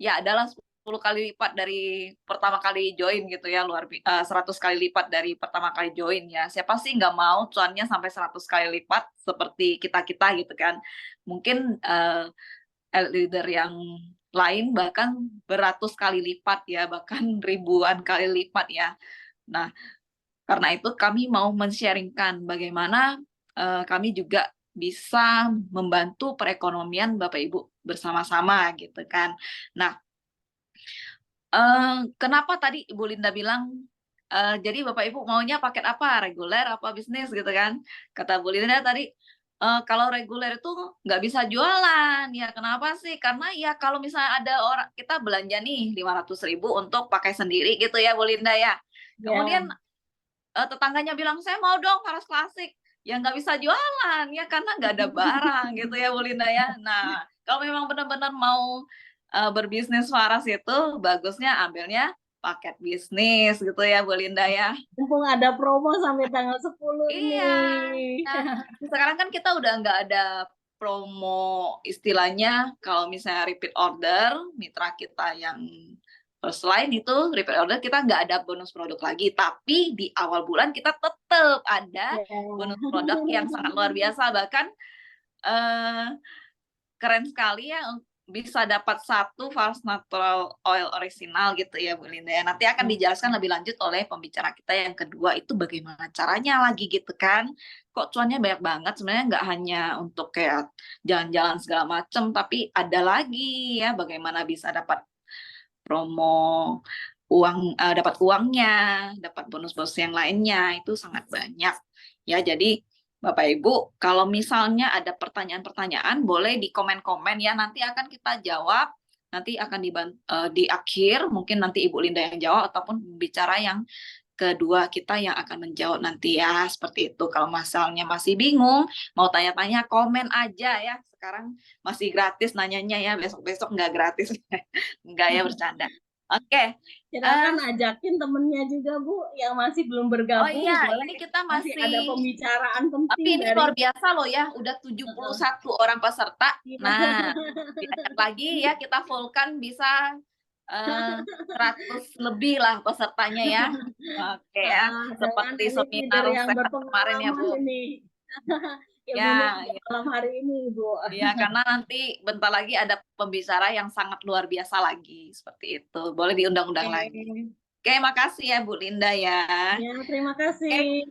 ya adalah 10 kali lipat dari pertama kali join gitu ya, 100 kali lipat dari pertama kali join ya. Siapa sih nggak mau cuannya sampai 100 kali lipat seperti kita-kita gitu kan. Mungkin leader yang lain bahkan beratus kali lipat ya, bahkan ribuan kali lipat ya. Nah, karena itu kami mau men-sharingkan bagaimana kami juga bisa membantu perekonomian Bapak Ibu bersama-sama gitu kan. Nah, kenapa tadi Ibu Linda bilang, jadi Bapak Ibu maunya paket apa? Reguler apa bisnis gitu kan? Kata Bu Linda tadi, kalau reguler itu nggak bisa jualan. Ya kenapa sih? Karena ya kalau misalnya ada orang kita belanja nih 500.000 untuk pakai sendiri gitu ya Bu Linda ya. Ya, Kemudian tetangganya bilang, "Saya mau dong Faras Klasik." Ya nggak bisa jualan ya karena nggak ada barang gitu ya Bu Linda ya. Nah, kalau memang benar-benar mau berbisnis Faras itu bagusnya ambilnya paket bisnis gitu ya Bu Linda ya. mumpung ada promo sampai tanggal 10 ini. Iya. Nah, sekarang kan kita udah nggak ada promo istilahnya kalau misalnya repeat order mitra kita yang first line itu repeat order kita nggak ada bonus produk lagi, tapi di awal bulan kita tetap ada Ya. bonus produk yang sangat luar biasa, bahkan eh, keren sekali ya bisa dapat 1 Faras Natural Oil original gitu ya Bu Linda ya. Nanti akan dijelaskan lebih lanjut oleh pembicara kita yang kedua itu bagaimana caranya lagi gitu kan. Kok cuannya banyak banget sebenarnya nggak hanya untuk kayak jalan-jalan segala macam, tapi ada lagi ya bagaimana bisa dapat promo uang, dapat uangnya, dapat bonus-bonus yang lainnya itu sangat banyak. Ya, jadi Bapak Ibu, kalau misalnya ada pertanyaan-pertanyaan, boleh di komen-komen ya. Nanti akan kita jawab. Nanti akan di akhir, mungkin nanti Ibu Linda yang jawab ataupun bicara yang kedua kita yang akan menjawab nanti ya. Seperti itu. Kalau misalnya masih bingung, mau tanya-tanya, komen aja ya. Sekarang masih gratis nanyanya ya. Besok-besok nggak gratis. Nggak ya, bercanda. Oke. Silakan ajakin temennya juga Bu yang masih belum bergabung. Oh iya, boleh. ini kita Masih ada pembicaraan penting tapi ini dari luar biasa loh ya, udah 71 orang peserta. Iya. Nah, diangkat lagi ya, kita fullkan bisa 100 lebih lah pesertanya ya. Oke ya, dengan seperti leader seminar yang sehat kemarin ya Bu. berpengalaman ini. Ya, Ilmunya malam hari ini Bu. ya karena nanti bentar lagi ada pembicara yang sangat luar biasa lagi, seperti itu. Boleh diundang-undang lagi. Oke, makasih ya Bu Linda ya. Ya, terima kasih.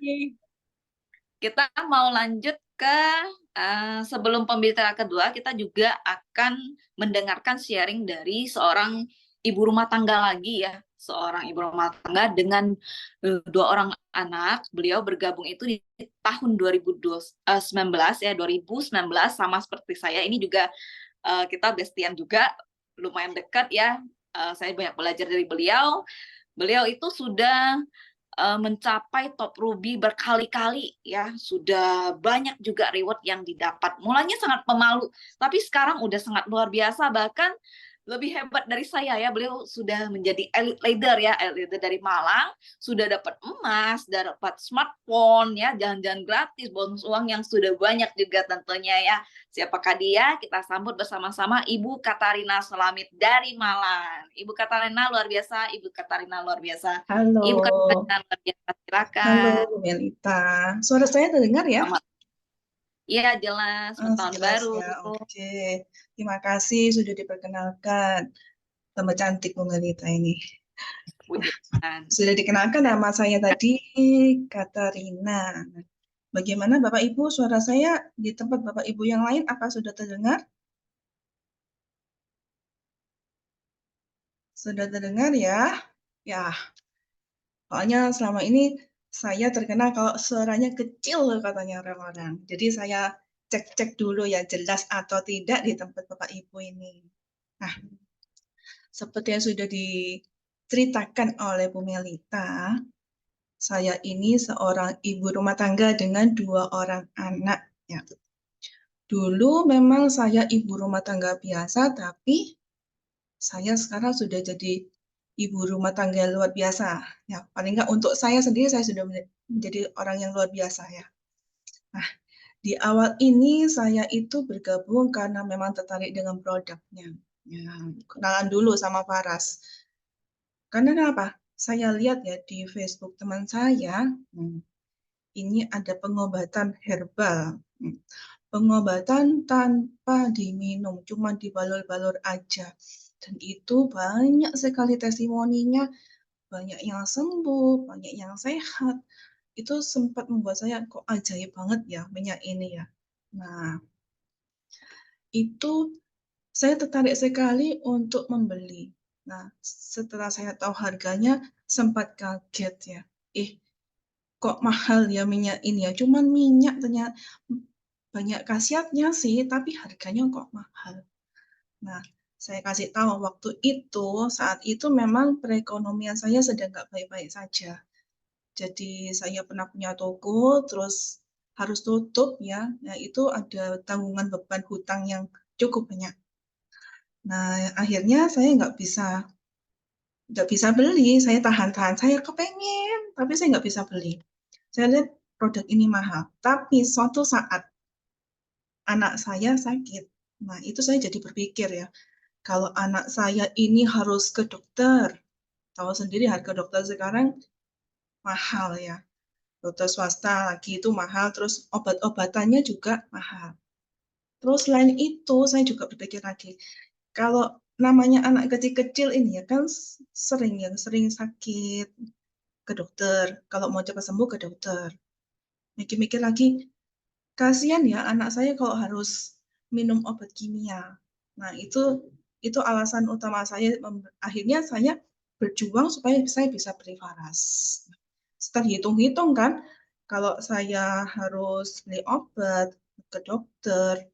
Kita mau lanjut ke sebelum pembicara kedua, kita juga akan mendengarkan sharing dari seorang ibu rumah tangga lagi ya, seorang ibu rumah tangga dengan 2 orang anak. Beliau bergabung itu di tahun 2019 ya, 2019 sama seperti saya. Ini juga kita bestian juga, lumayan dekat ya. Saya banyak belajar dari beliau. Beliau itu sudah mencapai top ruby berkali-kali ya, sudah banyak juga reward yang didapat. Mulanya sangat pemalu, tapi sekarang udah sangat luar biasa, bahkan lebih hebat dari saya ya. Beliau sudah menjadi elite leader ya, elite leader dari Malang, sudah dapat emas, dapat smartphone ya, jalan-jalan gratis, bonus uang yang sudah banyak juga tentunya ya. Siapakah dia? Kita sambut bersama-sama Ibu Katarina Selamit dari Malang. Ibu Katarina luar biasa, Ibu Katarina luar biasa. Halo, Ibu Katarina luar biasa, silakan. halo Bu Melita. Suara saya terdengar ya? Iya, jelas, tahun Jelas baru. ya, oke. Terima kasih sudah diperkenalkan. Tambah cantik Bu Melita ini. Puji Tuhan. Sudah dikenalkan nama saya tadi, Katarina. Bagaimana Bapak Ibu, suara saya di tempat Bapak Ibu yang lain, apa sudah terdengar? Sudah terdengar ya? Ya, soalnya selama ini saya terkenal kalau suaranya kecil katanya orang-orang. Jadi saya cek-cek dulu ya jelas atau tidak di tempat Bapak Ibu ini. Nah, seperti yang sudah diceritakan oleh Bu Melita, Saya ini seorang ibu rumah tangga dengan 2 orang anak. Ya. Dulu memang saya ibu rumah tangga biasa, tapi saya sekarang sudah jadi ibu rumah tangga luar biasa. Ya, paling nggak untuk saya sendiri, saya sudah menjadi orang yang luar biasa ya. Nah, di awal ini saya itu bergabung karena memang tertarik dengan produknya. Ya, kenalan dulu sama Faras. Karena kenapa? Saya lihat ya di Facebook teman saya, ini ada pengobatan herbal. Pengobatan tanpa diminum, cuma dibalur-balur aja. Dan itu banyak sekali testimoninya, banyak yang sembuh, banyak yang sehat. Itu sempat membuat saya kok ajaib banget ya minyak ini ya. Nah, itu saya tertarik sekali untuk membeli. Nah, setelah saya tahu harganya, sempat kaget ya. Kok mahal ya minyak ini ya? Cuman minyak ternyata banyak khasiatnya sih, tapi harganya kok mahal. Nah, saya kasih tahu waktu itu, saat itu memang perekonomian saya sedang nggak baik-baik saja. Jadi saya pernah punya toko, terus harus tutup ya. Nah, itu ada tanggungan beban hutang yang cukup banyak. Nah, akhirnya saya nggak bisa beli, saya tahan-tahan. Saya kepengen, tapi saya nggak bisa beli. Saya lihat produk ini mahal. Tapi suatu saat anak saya sakit. Nah, itu saya jadi berpikir ya, kalau anak saya ini harus ke dokter, tahu sendiri harga dokter sekarang mahal ya. Dokter swasta lagi itu mahal, terus obat-obatannya juga mahal. Terus selain itu, saya juga berpikir lagi, kalau namanya anak kecil-kecil ini ya kan sering sakit ke dokter. Kalau mau cepat sembuh ke dokter. Mikir-mikir lagi, kasihan ya anak saya kalau harus minum obat kimia. Nah, itu alasan utama saya akhirnya saya berjuang supaya saya bisa beli Faras. Setelah hitung-hitung kan, kalau saya harus beli obat ke dokter,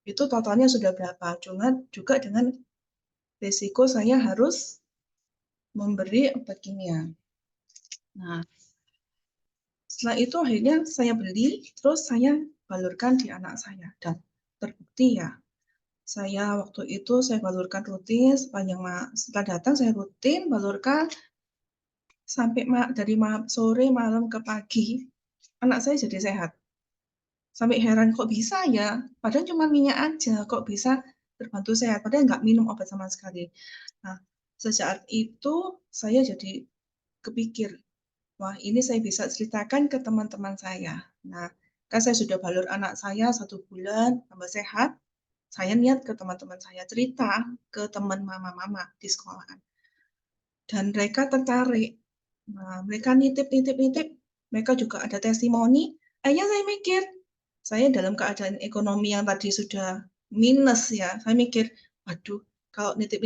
itu totalnya sudah berapa. Cuma juga dengan risiko saya harus memberi obat kimia. Nah, setelah itu akhirnya saya beli, terus saya balurkan di anak saya. Dan terbukti ya, saya waktu itu saya balurkan rutin, setelah datang saya rutin balurkan, sampai dari sore, malam ke pagi, anak saya jadi sehat. Sampai heran, kok bisa ya? Padahal cuma minyak aja, kok bisa terbantu sehat? Padahal nggak minum obat sama sekali. Nah, sejak itu saya jadi kepikir, wah, ini saya bisa ceritakan ke teman-teman saya. Nah, kan saya sudah balur anak saya 1 bulan, tambah sehat. Saya niat ke teman-teman saya, cerita ke teman mama-mama di sekolahan. Dan mereka tertarik. Nah, mereka nitip, mereka juga ada testimoni. Akhirnya saya mikir, saya dalam keadaan ekonomi yang tadi sudah minus ya, saya mikir, waduh, kalau nitip,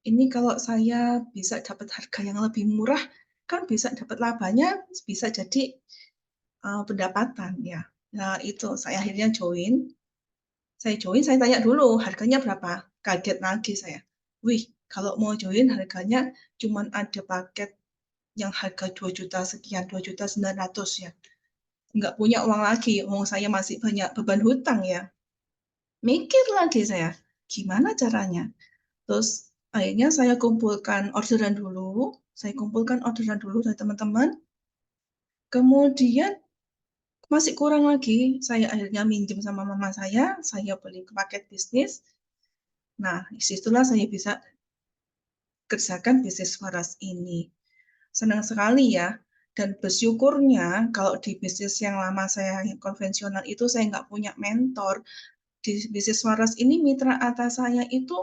ini kalau saya bisa dapat harga yang lebih murah, kan bisa dapat labanya, bisa jadi pendapatan ya. Nah, itu saya akhirnya join. Saya tanya dulu harganya berapa. Kaget lagi saya. Wih, kalau mau join harganya cuma ada paket yang harga 2 juta sekian, 2.900.000 ya. Nggak punya uang lagi, uang saya masih banyak beban hutang ya. Mikir lagi saya, gimana caranya? Terus akhirnya saya kumpulkan orderan dulu dari teman-teman. Kemudian masih kurang lagi, saya akhirnya minjem sama mama saya beli paket bisnis. Nah, disitulah saya bisa kerjakan bisnis Faras ini. Senang sekali ya, dan bersyukurnya kalau di bisnis yang lama saya yang konvensional itu saya nggak punya mentor. Di bisnis Faras ini mitra atas saya itu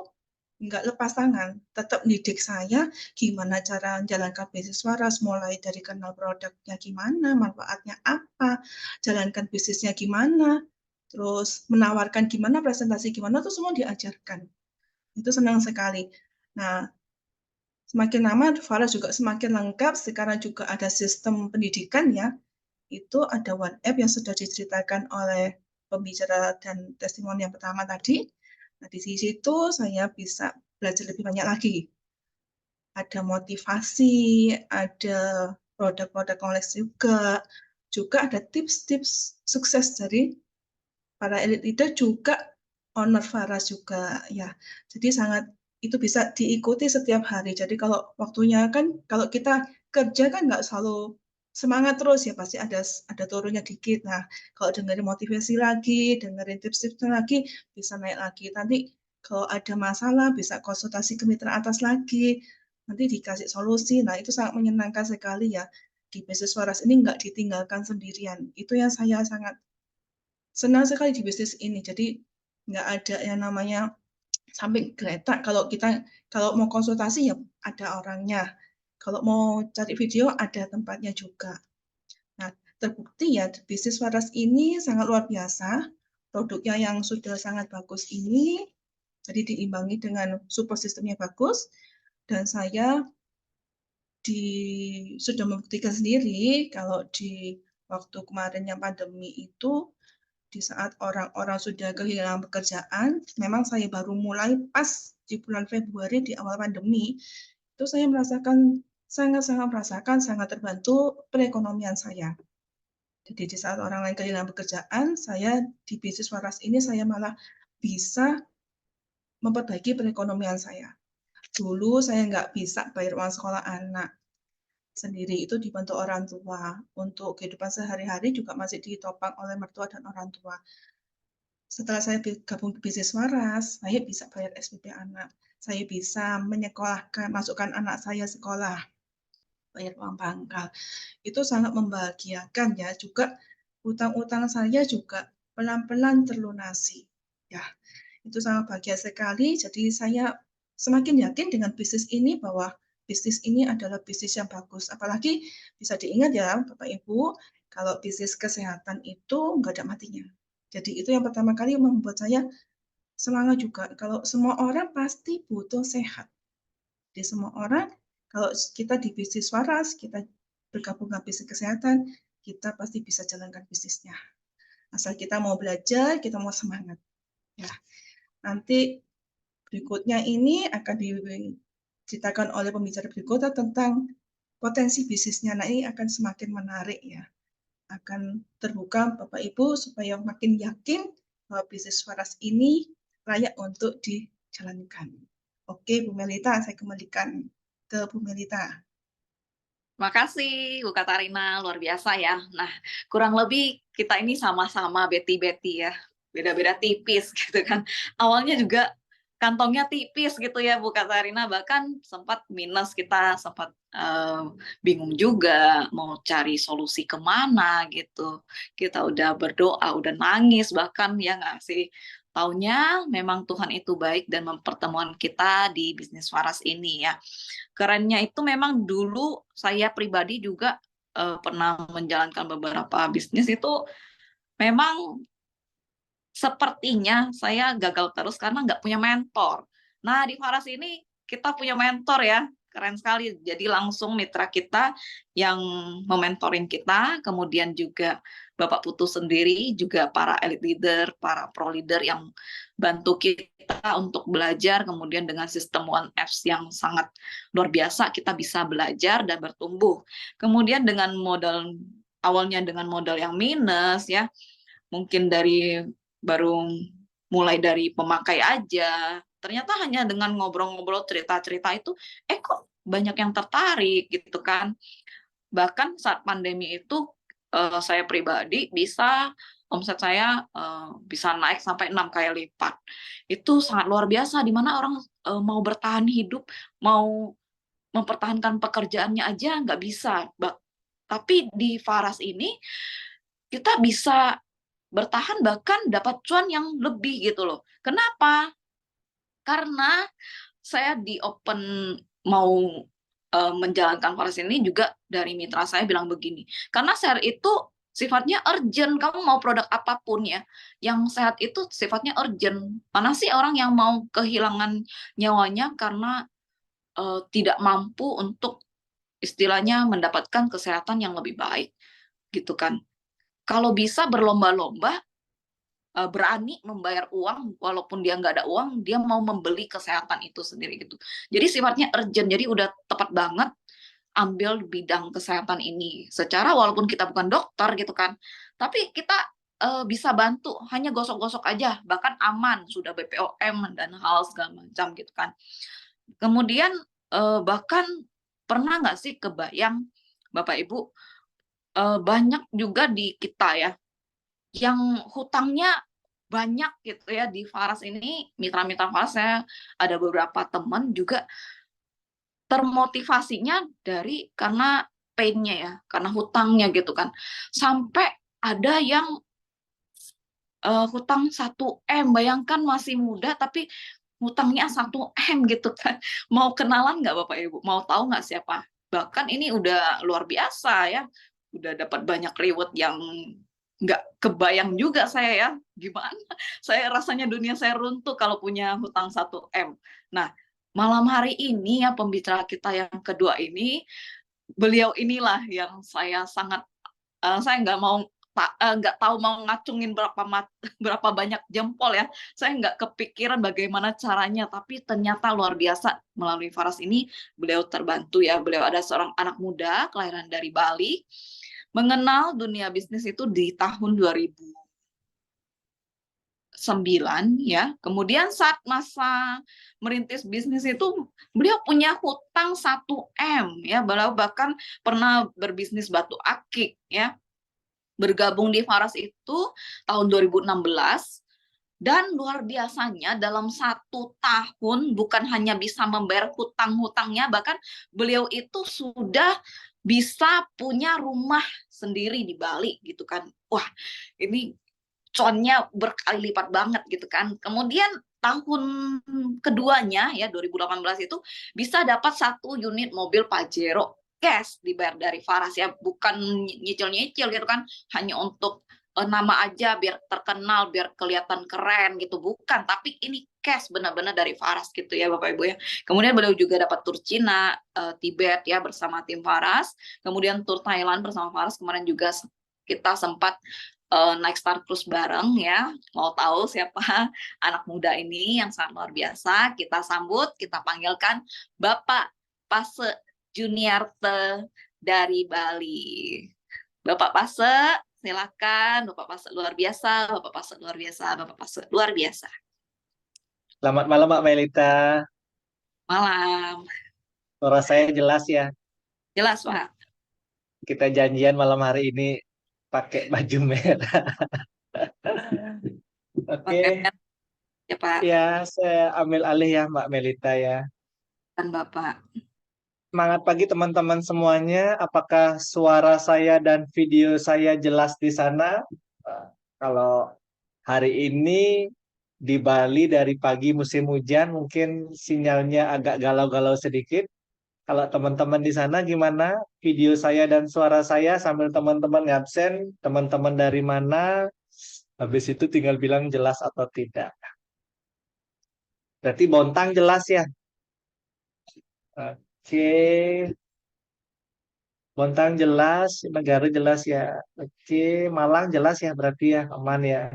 nggak lepas tangan, tetap didik saya gimana cara menjalankan bisnis Faras, mulai dari kenal produknya gimana, manfaatnya apa, jalankan bisnisnya gimana, terus menawarkan gimana, presentasi gimana, itu semua diajarkan. Itu senang sekali. Nah, semakin lama Faras juga semakin lengkap, sekarang juga ada sistem pendidikan ya, itu ada One App yang sudah diceritakan oleh pembicara dan testimoni yang pertama tadi. Nah, di situ saya bisa belajar lebih banyak lagi. Ada motivasi, ada produk-produk koleksi juga ada tips-tips sukses dari para elite leader juga owner Faras juga ya. Jadi sangat itu bisa diikuti setiap hari. Jadi kalau waktunya kan kalau kita kerja kan nggak selalu semangat terus ya, pasti ada turunnya dikit. Nah, kalau dengerin motivasi lagi, dengerin tips-tipsnya lagi, bisa naik lagi. Nanti kalau ada masalah bisa konsultasi ke mitra atas lagi, nanti dikasih solusi. Nah, itu sangat menyenangkan sekali ya. Di bisnis waras ini nggak ditinggalkan sendirian. Itu yang saya sangat senang sekali di bisnis ini. Jadi nggak ada yang namanya samping geletak. Kalau mau konsultasi ya ada orangnya. Kalau mau cari video ada tempatnya juga. Nah, terbukti ya bisnis waras ini sangat luar biasa. Produknya yang sudah sangat bagus ini, jadi diimbangi dengan support sistemnya bagus. Dan saya sudah membuktikan sendiri kalau di waktu kemarin yang pandemi itu, di saat orang-orang sudah kehilangan pekerjaan, memang saya baru mulai pas di bulan Februari di awal pandemi, itu saya sangat-sangat merasakan sangat terbantu perekonomian saya. Jadi di saat orang lain kehilangan pekerjaan, saya di bisnis waras ini saya malah bisa memperbaiki perekonomian saya. Dulu saya nggak bisa bayar uang sekolah anak sendiri, itu dibantu orang tua. Untuk kehidupan sehari-hari juga masih ditopang oleh mertua dan orang tua. Setelah saya gabung ke bisnis waras, saya bisa bayar SPP anak. Saya bisa masukkan anak saya sekolah, bayar uang pangkal. Itu sangat membahagiakan ya. Juga utang-utang saya juga pelan-pelan terlunasi. Ya, itu sangat bahagia sekali. Jadi saya semakin yakin dengan bisnis ini bahwa bisnis ini adalah bisnis yang bagus. Apalagi bisa diingat ya Bapak Ibu, kalau bisnis kesehatan itu nggak ada matinya. Jadi itu yang pertama kali membuat saya semangat juga. Kalau semua orang pasti butuh sehat. Jadi semua orang, kalau kita di bisnis waras, kita bergabung dengan bisnis kesehatan, kita pasti bisa jalankan bisnisnya. Asal kita mau belajar, kita mau semangat. Ya, nanti berikutnya ini akan diceritakan oleh pembicara berikutnya tentang potensi bisnisnya. Nah, ini akan semakin menarik ya. Akan terbuka Bapak Ibu supaya makin yakin bahwa bisnis waras ini layak untuk dijalankan. Oke, Bu Melita, saya kembalikan ke Bu Melita. Makasih Bu Katarina, luar biasa ya. Nah, kurang lebih kita ini sama-sama Betty-Betty ya. Beda-beda tipis gitu kan. Awalnya juga kantongnya tipis gitu ya Bu Katarina, bahkan sempat minus, kita sempat bingung juga mau cari solusi kemana gitu. Kita udah berdoa, udah nangis bahkan ya nggak sih. Taunya memang Tuhan itu baik dan mempertemukan kita di bisnis waras ini ya. Kerennya itu memang dulu saya pribadi juga pernah menjalankan beberapa bisnis itu memang sepertinya saya gagal terus karena nggak punya mentor. Nah, di Faras ini kita punya mentor ya, keren sekali. Jadi langsung mitra kita yang mementoring kita, kemudian juga Bapak Putu sendiri, juga para elite leader, para pro leader yang bantu kita untuk belajar, kemudian dengan sistem One Apps yang sangat luar biasa, kita bisa belajar dan bertumbuh. Kemudian dengan awalnya dengan modal yang minus ya, mungkin baru mulai dari pemakai aja, ternyata hanya dengan ngobrol-ngobrol cerita-cerita itu, kok banyak yang tertarik gitu kan. Bahkan saat pandemi itu saya pribadi omset saya bisa naik sampai 6 kali lipat. Itu sangat luar biasa, di mana orang mau bertahan hidup, mau mempertahankan pekerjaannya aja nggak bisa. Tapi di Faras ini kita bisa bertahan bahkan dapat cuan yang lebih gitu loh. Kenapa? Karena saya di open mau menjalankan Faras ini juga dari mitra saya bilang begini, karena share itu sifatnya urgent, kamu mau produk apapun ya, yang sehat itu sifatnya urgent. Mana sih orang yang mau kehilangan nyawanya karena tidak mampu untuk istilahnya mendapatkan kesehatan yang lebih baik, gitu kan. Kalau bisa berlomba-lomba, berani membayar uang, walaupun dia nggak ada uang, dia mau membeli kesehatan itu sendiri gitu. Jadi sifatnya urgent, jadi udah tepat banget ambil bidang kesehatan ini. Secara walaupun kita bukan dokter gitu kan, tapi kita bisa bantu, hanya gosok-gosok aja, bahkan aman, sudah BPOM dan hal segala macam gitu kan. Kemudian bahkan pernah nggak sih kebayang Bapak Ibu, banyak juga di kita ya, yang hutangnya banyak gitu ya di Faras ini, mitra-mitra Faras saya ada beberapa teman juga termotivasinya dari karena pain-nya ya, karena hutangnya gitu kan. Sampai ada yang hutang 1 M, bayangkan masih muda tapi hutangnya 1 M gitu kan. Mau kenalan nggak Bapak Ibu? Mau tahu nggak siapa? Bahkan ini udah luar biasa ya, udah dapat banyak reward yang nggak kebayang juga saya ya, gimana saya rasanya dunia saya runtuh kalau punya hutang 1 M. Nah, malam hari ini ya pembicara kita yang kedua ini, beliau inilah yang saya sangat saya nggak tahu mau ngacungin berapa banyak jempol ya. Saya nggak kepikiran bagaimana caranya, tapi ternyata luar biasa melalui Faras ini beliau terbantu ya. Beliau ada seorang anak muda kelahiran dari Bali, mengenal dunia bisnis itu di tahun 2009 ya. Kemudian saat masa merintis bisnis itu beliau punya hutang 1 M ya. Beliau bahkan pernah berbisnis batu akik ya. Bergabung di Faras itu tahun 2016 dan luar biasanya dalam 1 tahun bukan hanya bisa membayar hutang-hutangnya, bahkan beliau itu sudah bisa punya rumah sendiri di Bali gitu kan. Wah, ini connya berkali lipat banget gitu kan. Kemudian tahun keduanya ya 2018 itu bisa dapat 1 unit mobil Pajero cash dibayar dari Faras ya, bukan nyicil-nyicil gitu kan, hanya untuk nama aja biar terkenal, biar kelihatan keren gitu, bukan, tapi ini cash benar-benar dari Faras gitu ya Bapak Ibu ya. Kemudian beliau juga dapat tur Cina, Tibet ya bersama tim Faras, kemudian tur Thailand bersama Faras, kemarin juga kita sempat naik Star Cruise bareng ya. Mau tahu siapa anak muda ini yang sangat luar biasa? Kita sambut, kita panggilkan Bapak Pase Juniarte dari Bali. Bapak Pase, silakan. Bapak Pase luar biasa, Bapak Pase luar biasa, Bapak Pase luar biasa. Selamat malam Mbak Melita. Malam. Suara saya jelas ya. Jelas, Pak. Kita janjian malam hari ini pakai baju merah. Oke. Ya, Pak. Ya, saya ambil alih ya Mbak Melita ya. Dan Bapak. Semangat pagi teman-teman semuanya. Apakah suara saya dan video saya jelas di sana? Kalau hari ini di Bali dari pagi musim hujan, mungkin sinyalnya agak galau-galau sedikit. Kalau teman-teman di sana gimana? Video saya dan suara saya sambil teman-teman ngabsen, teman-teman dari mana? Habis itu tinggal bilang jelas atau tidak. Berarti Bontang jelas ya? Oke. Bontang jelas, Negara jelas ya. Oke, Malang jelas ya berarti ya, aman ya.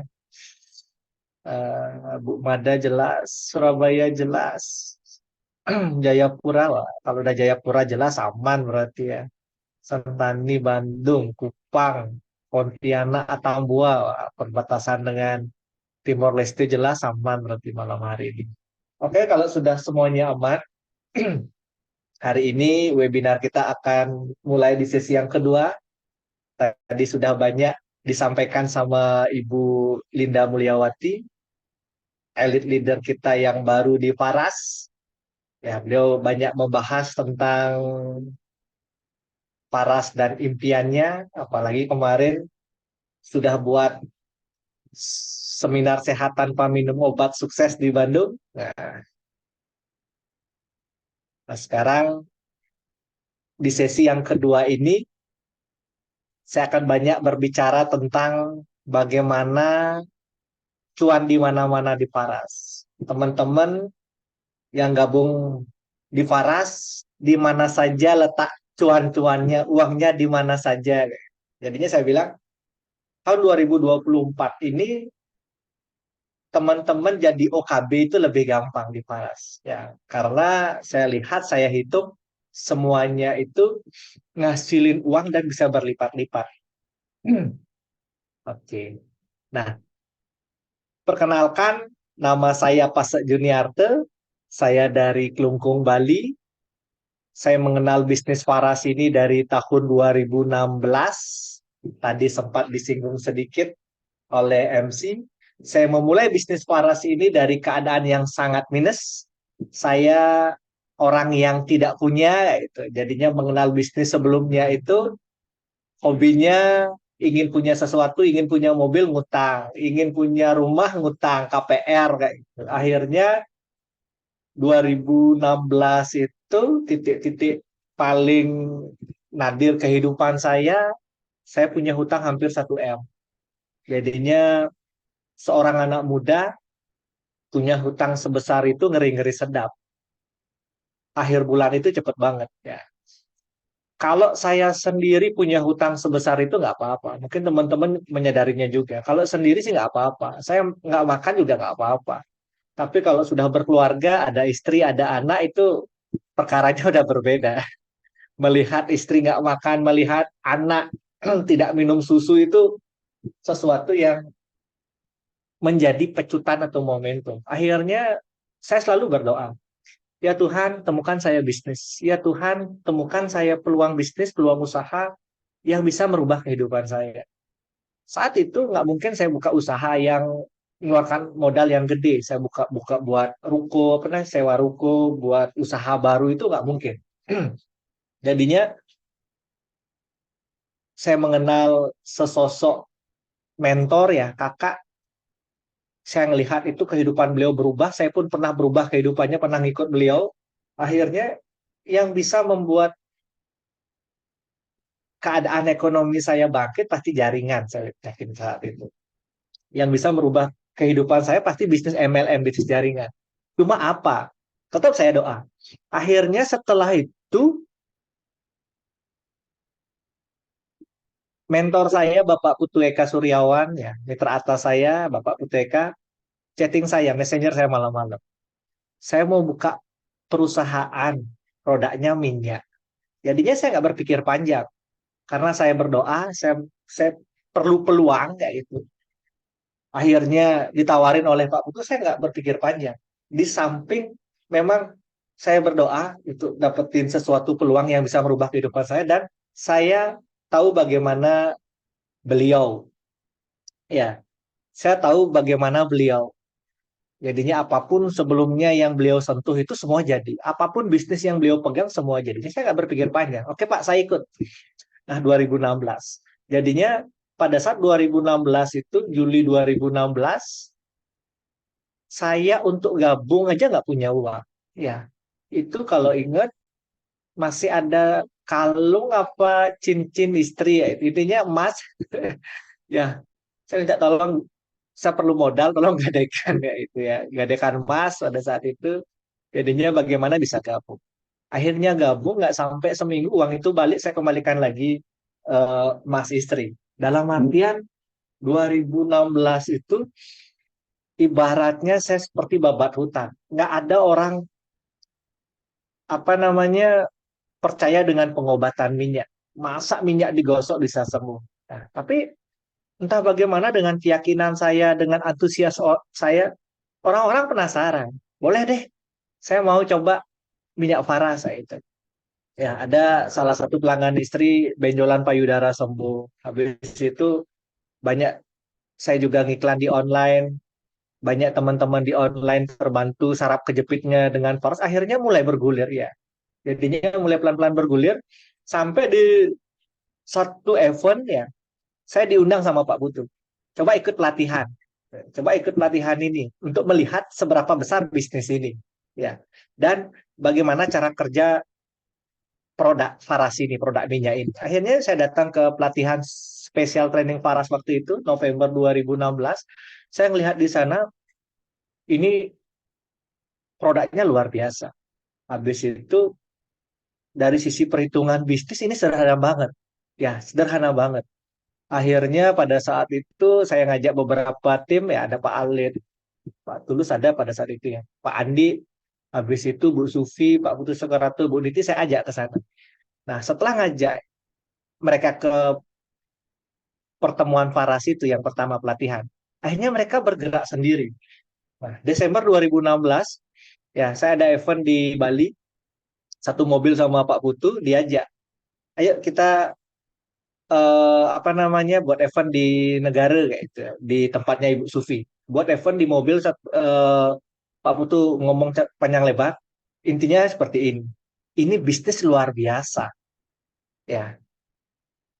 Bu Mada jelas, Surabaya jelas. Jayapura, kalau udah Jayapura jelas aman berarti ya. Sentani, Bandung, Kupang, Pontianak, Atambua, perbatasan dengan Timor Leste jelas aman berarti malam hari ini. Oke, kalau sudah semuanya aman, hari ini webinar kita akan mulai di sesi yang kedua. Tadi sudah banyak disampaikan sama Ibu Linda Mulyawati, elit leader kita yang baru di Faras. Ya, beliau banyak membahas tentang Faras dan impiannya, apalagi kemarin sudah buat seminar sehat tanpa minum obat sukses di Bandung. Nah, sekarang di sesi yang kedua ini saya akan banyak berbicara tentang bagaimana cuan di mana-mana di Faras. Teman-teman yang gabung di Faras, di mana saja letak cuan-cuannya, uangnya di mana saja. Jadinya saya bilang, tahun 2024 ini teman-teman jadi OKB itu lebih gampang di Faras. Ya, karena saya lihat, saya hitung, semuanya itu ngasilin uang dan bisa berlipat-lipat. Oke. Nah, perkenalkan, nama saya Pasek Juniarte. Saya dari Klungkung, Bali. Saya mengenal bisnis Faras ini dari tahun 2016. Tadi sempat disinggung sedikit oleh MC. Saya memulai bisnis Faras ini dari keadaan yang sangat minus. Saya orang yang tidak punya, itu. Jadinya mengenal bisnis sebelumnya itu hobinya ingin punya sesuatu, ingin punya mobil ngutang, ingin punya rumah ngutang, KPR kayak gitu. Akhirnya 2016 itu titik-titik paling nadir kehidupan saya punya hutang hampir 1 M. Jadinya seorang anak muda punya hutang sebesar itu ngeri-ngeri sedap. Akhir bulan itu cepet banget ya. Kalau saya sendiri punya hutang sebesar itu nggak apa-apa. Mungkin teman-teman menyadarinya juga. Kalau sendiri sih nggak apa-apa. Saya nggak makan juga nggak apa-apa. Tapi kalau sudah berkeluarga, ada istri, ada anak, itu perkaranya udah berbeda. Melihat istri nggak makan, melihat anak tidak minum susu itu sesuatu yang menjadi pecutan atau momentum. Akhirnya saya selalu berdoa, ya Tuhan, temukan saya bisnis. Ya Tuhan, temukan saya peluang bisnis, peluang usaha yang bisa merubah kehidupan saya. Saat itu nggak mungkin saya buka usaha yang mengeluarkan modal yang gede. Saya buka buat ruko, pernah sewa ruko, buat usaha baru itu nggak mungkin. Jadinya saya mengenal sesosok mentor ya, kakak. Saya melihat itu kehidupan beliau berubah. Saya pun pernah berubah kehidupannya, pernah ngikut beliau. Akhirnya yang bisa membuat keadaan ekonomi saya bangkit pasti jaringan, saya yakin saat itu. Yang bisa merubah kehidupan saya pasti bisnis MLM, bisnis jaringan. Cuma apa? Tetap saya doa. Akhirnya setelah itu, mentor saya Bapak Putu Eka Suryawan, ya, mitra atas saya Bapak Putu Eka, chatting saya, messenger saya malam-malam. Saya mau buka perusahaan, produknya minyak. Jadinya saya nggak berpikir panjang. Karena saya berdoa, saya perlu peluang kayak itu. Akhirnya ditawarin oleh Pak Putu, saya nggak berpikir panjang. Di samping memang saya berdoa untuk dapetin sesuatu peluang yang bisa merubah kehidupan saya, dan saya tahu bagaimana beliau. Ya, saya tahu bagaimana beliau. Jadinya apapun sebelumnya yang beliau sentuh itu semua jadi. Apapun bisnis yang beliau pegang semua jadi. Jadi saya nggak berpikir panjang. Oke Pak, saya ikut. Nah, 2016. Jadinya pada saat 2016 itu, Juli 2016, saya untuk gabung aja nggak punya uang. Ya, itu kalau ingat masih ada kalung apa cincin istri ya. Intinya emas. Ya, saya minta tolong, saya perlu modal, tolong gadekan ya itu ya. Gadekan emas pada saat itu. Jadinya bagaimana bisa gabung. Akhirnya gabung nggak sampai seminggu uang itu balik, saya kembalikan lagi emas istri. Dalam artian 2016 itu ibaratnya saya seperti babat hutan. Nggak ada orang apa namanya percaya dengan pengobatan minyak. Masa minyak digosok bisa sembuh. Nah, tapi entah bagaimana dengan keyakinan saya, dengan antusias saya, orang-orang penasaran. Boleh deh, saya mau coba minyak Farah saya itu. Ya, ada salah satu pelanggan istri benjolan payudara sembuh. Habis itu banyak, saya juga ngiklan di online, banyak teman-teman di online terbantu saraf kejepitnya dengan Faras, akhirnya mulai bergulir ya. Jadinya mulai pelan-pelan bergulir sampai di satu event ya, saya diundang sama Pak Putu. Coba ikut pelatihan. Coba ikut pelatihan ini untuk melihat seberapa besar bisnis ini. Ya. Dan bagaimana cara kerja produk Faras ini, produk minyak ini. Akhirnya saya datang ke pelatihan spesial training Faras waktu itu, November 2016. Saya melihat di sana, ini produknya luar biasa. Habis itu, dari sisi perhitungan bisnis ini sederhana banget. Ya, sederhana banget. Akhirnya pada saat itu saya ngajak beberapa tim, ya ada Pak Alit, Pak Tulus ada pada saat itu ya, Pak Andi. Habis itu Bu Sufi, Pak Putu Soekarno, Bu Niti saya ajak ke sana. Nah, setelah ngajak mereka ke pertemuan Faras itu yang pertama pelatihan, akhirnya mereka bergerak sendiri. Nah, Desember 2016, ya saya ada event di Bali, satu mobil sama Pak Putu, diajak. Ayo kita apa namanya buat event di negara kayak gitu, di tempatnya Ibu Sufi. Buat event di mobil, Pak Putu ngomong panjang lebar. Intinya seperti ini. Ini bisnis luar biasa, ya.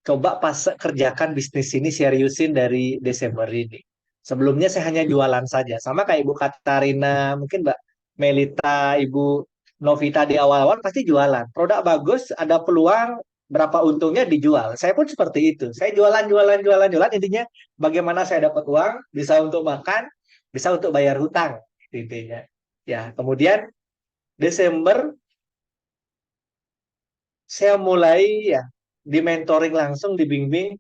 Coba pas kerjakan bisnis ini seriusin dari Desember ini. Sebelumnya saya hanya jualan saja. Sama kayak Ibu Katarina, mungkin Mbak Melita, Ibu Novita di awal-awal pasti jualan. Produk bagus, ada peluang, berapa untungnya dijual. Saya pun seperti itu. Saya jualan, jualan, jualan, jualan. Intinya bagaimana saya dapat uang, bisa untuk makan, bisa untuk bayar hutang. Intinya. Ya, kemudian Desember saya mulai ya di mentoring langsung, dibimbing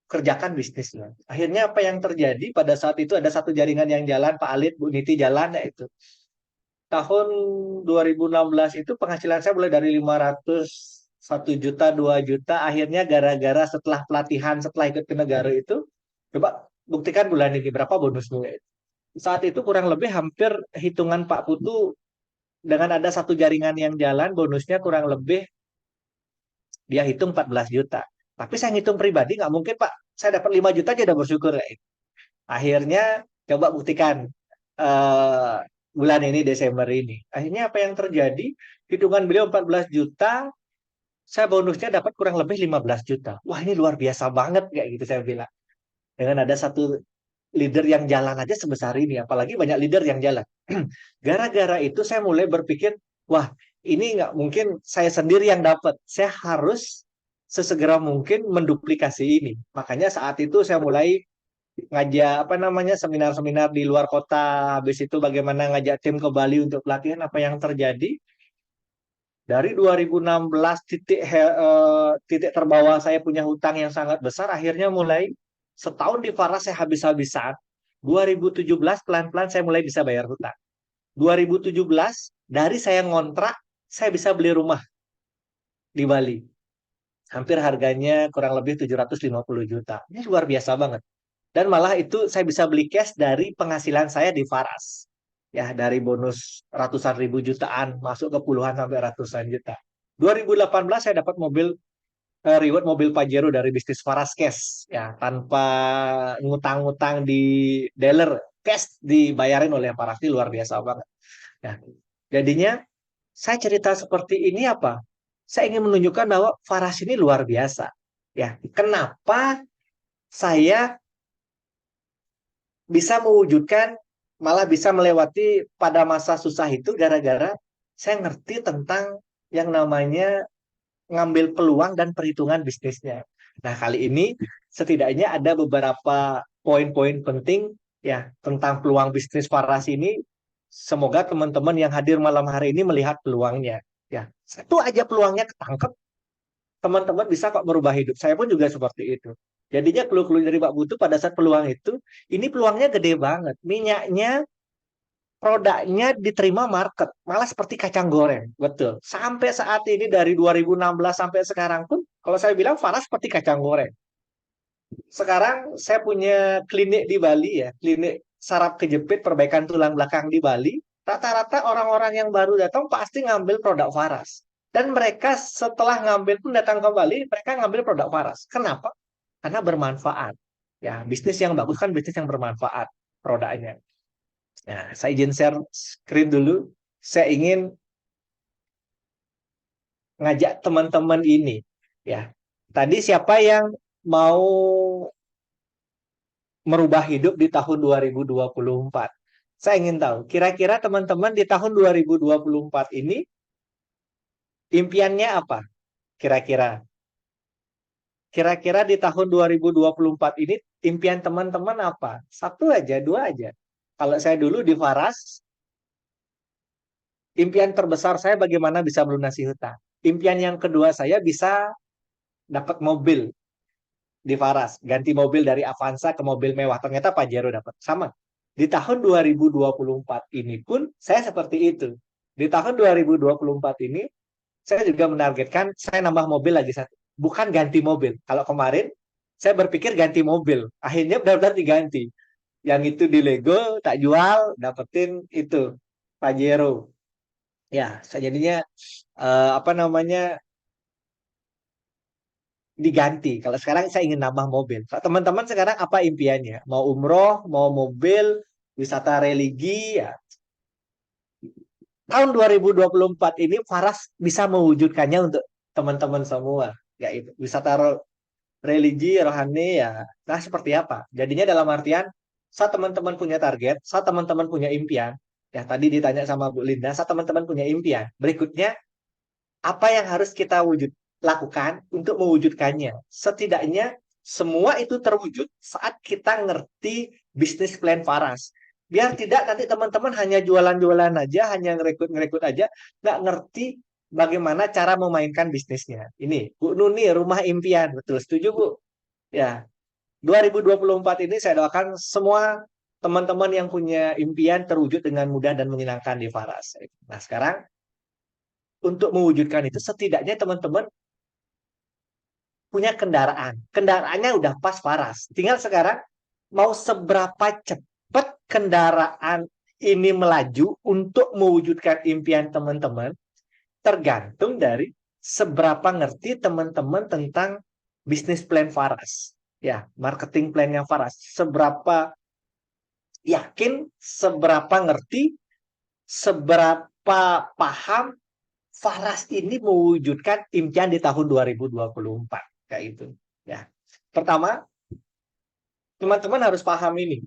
kerjakan bisnisnya. Akhirnya apa yang terjadi pada saat itu ada satu jaringan yang jalan, Pak Alit, Bu Niti jalan, yaitu tahun 2016 itu penghasilan saya mulai dari 500, 1 juta, 2 juta, akhirnya gara-gara setelah pelatihan, setelah ikut ke negara itu, coba buktikan bulan ini berapa bonusmu. Saat itu kurang lebih hampir hitungan Pak Putu dengan ada satu jaringan yang jalan, bonusnya kurang lebih dia hitung 14 juta. Tapi saya ngitung pribadi nggak mungkin Pak, saya dapat 5 juta aja udah bersyukur. Akhirnya coba buktikan eh, bulan ini Desember ini. Akhirnya apa yang terjadi? Hitungan beliau 14 juta, saya bonusnya dapat kurang lebih 15 juta. Wah, ini luar biasa banget kayak gitu saya bilang. Dengan ada satu leader yang jalan aja sebesar ini, apalagi banyak leader yang jalan. Gara-gara itu saya mulai berpikir, wah, ini nggak mungkin saya sendiri yang dapat. Saya harus sesegera mungkin menduplikasi ini. Makanya saat itu saya mulai ngajak apa namanya seminar-seminar di luar kota. Habis itu bagaimana ngajak tim ke Bali untuk pelatihan. Apa yang terjadi dari 2016 titik terbawah saya punya hutang yang sangat besar, akhirnya mulai setahun di Faras saya habis-habisan. 2017 pelan-pelan saya mulai bisa bayar hutang. 2017 dari saya ngontrak saya bisa beli rumah di Bali. Hampir harganya kurang lebih 750 juta. Ini luar biasa banget. Dan malah itu saya bisa beli cash dari penghasilan saya di Faras. Ya, dari bonus ratusan ribu jutaan masuk ke puluhan sampai ratusan juta. 2018 saya dapat mobil reward mobil Pajero dari bisnis Faras Cash. Ya, tanpa ngutang-ngutang di dealer, cash dibayarin oleh Faras. Ini luar biasa banget. Ya, jadinya saya cerita seperti ini apa? Saya ingin menunjukkan bahwa Faras ini luar biasa. Ya, kenapa saya bisa mewujudkan malah bisa melewati pada masa susah itu gara-gara saya ngerti tentang yang namanya ngambil peluang dan perhitungan bisnisnya. Nah, kali ini setidaknya ada beberapa poin-poin penting ya tentang peluang bisnis Faras ini. Semoga teman-teman yang hadir malam hari ini melihat peluangnya. Ya, satu aja peluangnya ketangkep, teman-teman bisa kok merubah hidup. Saya pun juga seperti itu. Jadinya clue-clue dari Pak Butuh pada saat peluang itu, ini peluangnya gede banget. Minyaknya, produknya diterima market, malah seperti kacang goreng. Betul. Sampai saat ini dari 2016 sampai sekarang pun, kalau saya bilang Farah seperti kacang goreng. Sekarang saya punya klinik di Bali ya, klinik saraf kejepit perbaikan tulang belakang di Bali. Rata-rata orang-orang yang baru datang pasti ngambil produk Faras. Dan mereka setelah ngambil pun datang kembali, mereka ngambil produk Faras. Kenapa? Karena bermanfaat. Ya, bisnis yang bagus kan bisnis yang bermanfaat produknya. Nah, saya izin share screen dulu. Saya ingin ngajak teman-teman ini. Ya, tadi siapa yang mau merubah hidup di tahun 2024? Saya ingin tahu, kira-kira teman-teman di tahun 2024 ini impiannya apa? Kira-kira. Kira-kira di tahun 2024 ini impian teman-teman apa? Satu aja, dua aja. Kalau saya dulu di Faras, impian terbesar saya bagaimana bisa melunasi hutang. Impian yang kedua saya bisa dapat mobil di Faras. Ganti mobil dari Avanza ke mobil mewah. Ternyata Pajero dapat. Sama. Di tahun 2024 ini pun saya seperti itu. Di tahun 2024 ini, saya juga menargetkan saya nambah mobil lagi satu. Bukan ganti mobil. Kalau kemarin, saya berpikir ganti mobil. Akhirnya benar-benar diganti. Yang itu di Lego, tak jual, dapetin itu, Pajero. Ya, saya jadinya apa namanya diganti. Kalau sekarang saya ingin nambah mobil. Kalau teman-teman sekarang apa impiannya? Mau umroh, mau mobil, wisata religi, ya. Tahun 2024 ini Faras bisa mewujudkannya untuk teman-teman semua. Yaitu wisata religi, rohani, ya. Nah, seperti apa? Jadinya dalam artian, saat teman-teman punya target, saat teman-teman punya impian, ya tadi ditanya sama Bu Linda, saat teman-teman punya impian, berikutnya apa yang harus kita lakukan untuk mewujudkannya. Setidaknya semua itu terwujud saat kita ngerti bisnis plan Faras. Biar tidak nanti teman-teman hanya jualan-jualan aja, hanya ngerekrut-ngerekrut aja, nggak ngerti bagaimana cara memainkan bisnisnya. Ini, Bu Nuni, rumah impian. Betul, setuju Bu? Ya, 2024 ini saya doakan semua teman-teman yang punya impian terwujud dengan mudah dan menyenangkan di Faras. Nah, sekarang untuk mewujudkan itu setidaknya teman-teman punya kendaraan. Kendaraannya udah pas Faras. Tinggal sekarang mau seberapa cepat kendaraan ini melaju untuk mewujudkan impian teman-teman tergantung dari seberapa ngerti teman-teman tentang bisnis plan Faras. Ya, marketing plan-nya Faras. Seberapa yakin, seberapa ngerti, seberapa paham Faras ini mewujudkan impian di tahun 2024 kayak itu. Ya. Pertama, teman-teman harus paham ini.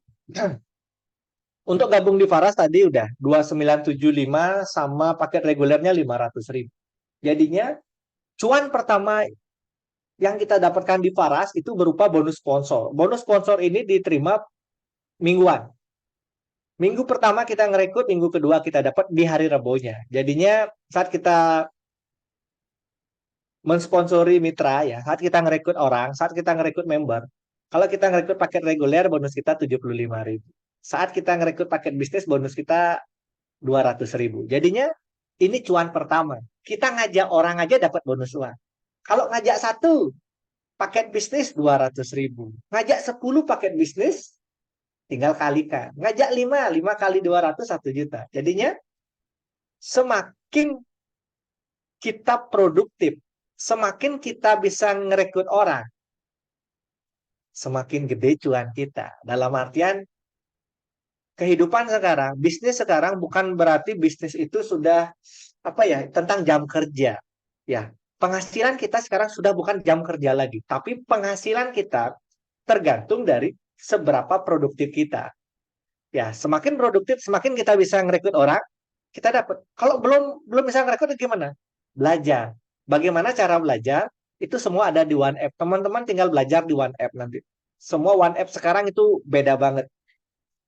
Untuk gabung di Faras tadi udah 2975 sama paket regulernya 500.000. Jadinya cuan pertama yang kita dapatkan di Faras itu berupa bonus sponsor. Bonus sponsor ini diterima mingguan. Minggu pertama kita ngerekrut, minggu kedua kita dapat di hari Rebonya. Jadinya saat kita mensponsori mitra ya, saat kita ngerekrut orang, saat kita ngerekrut member, kalau kita ngerekrut paket reguler bonus kita 75.000. Saat kita ngerekrut paket bisnis bonus kita 200.000. Jadinya ini cuan pertama. Kita ngajak orang aja dapat bonus uang. Kalau ngajak satu paket bisnis 200.000. Ngajak 10 paket bisnis tinggal kalikan. Ngajak 5 kali 200 1 juta. Jadinya semakin kita produktif, semakin kita bisa ngerekrut orang, semakin gede cuan kita. Dalam artian kehidupan sekarang, bisnis sekarang bukan berarti bisnis itu sudah apa ya, tentang jam kerja. Ya, penghasilan kita sekarang sudah bukan jam kerja lagi, tapi penghasilan kita tergantung dari seberapa produktif kita. Ya, semakin produktif, semakin kita bisa ngerekrut orang, kita dapat. Kalau belum bisa ngerekrut gimana? Belajar. Bagaimana cara belajar? Itu semua ada di OneApp. Teman-teman tinggal belajar di OneApp nanti. Semua OneApp sekarang itu beda banget.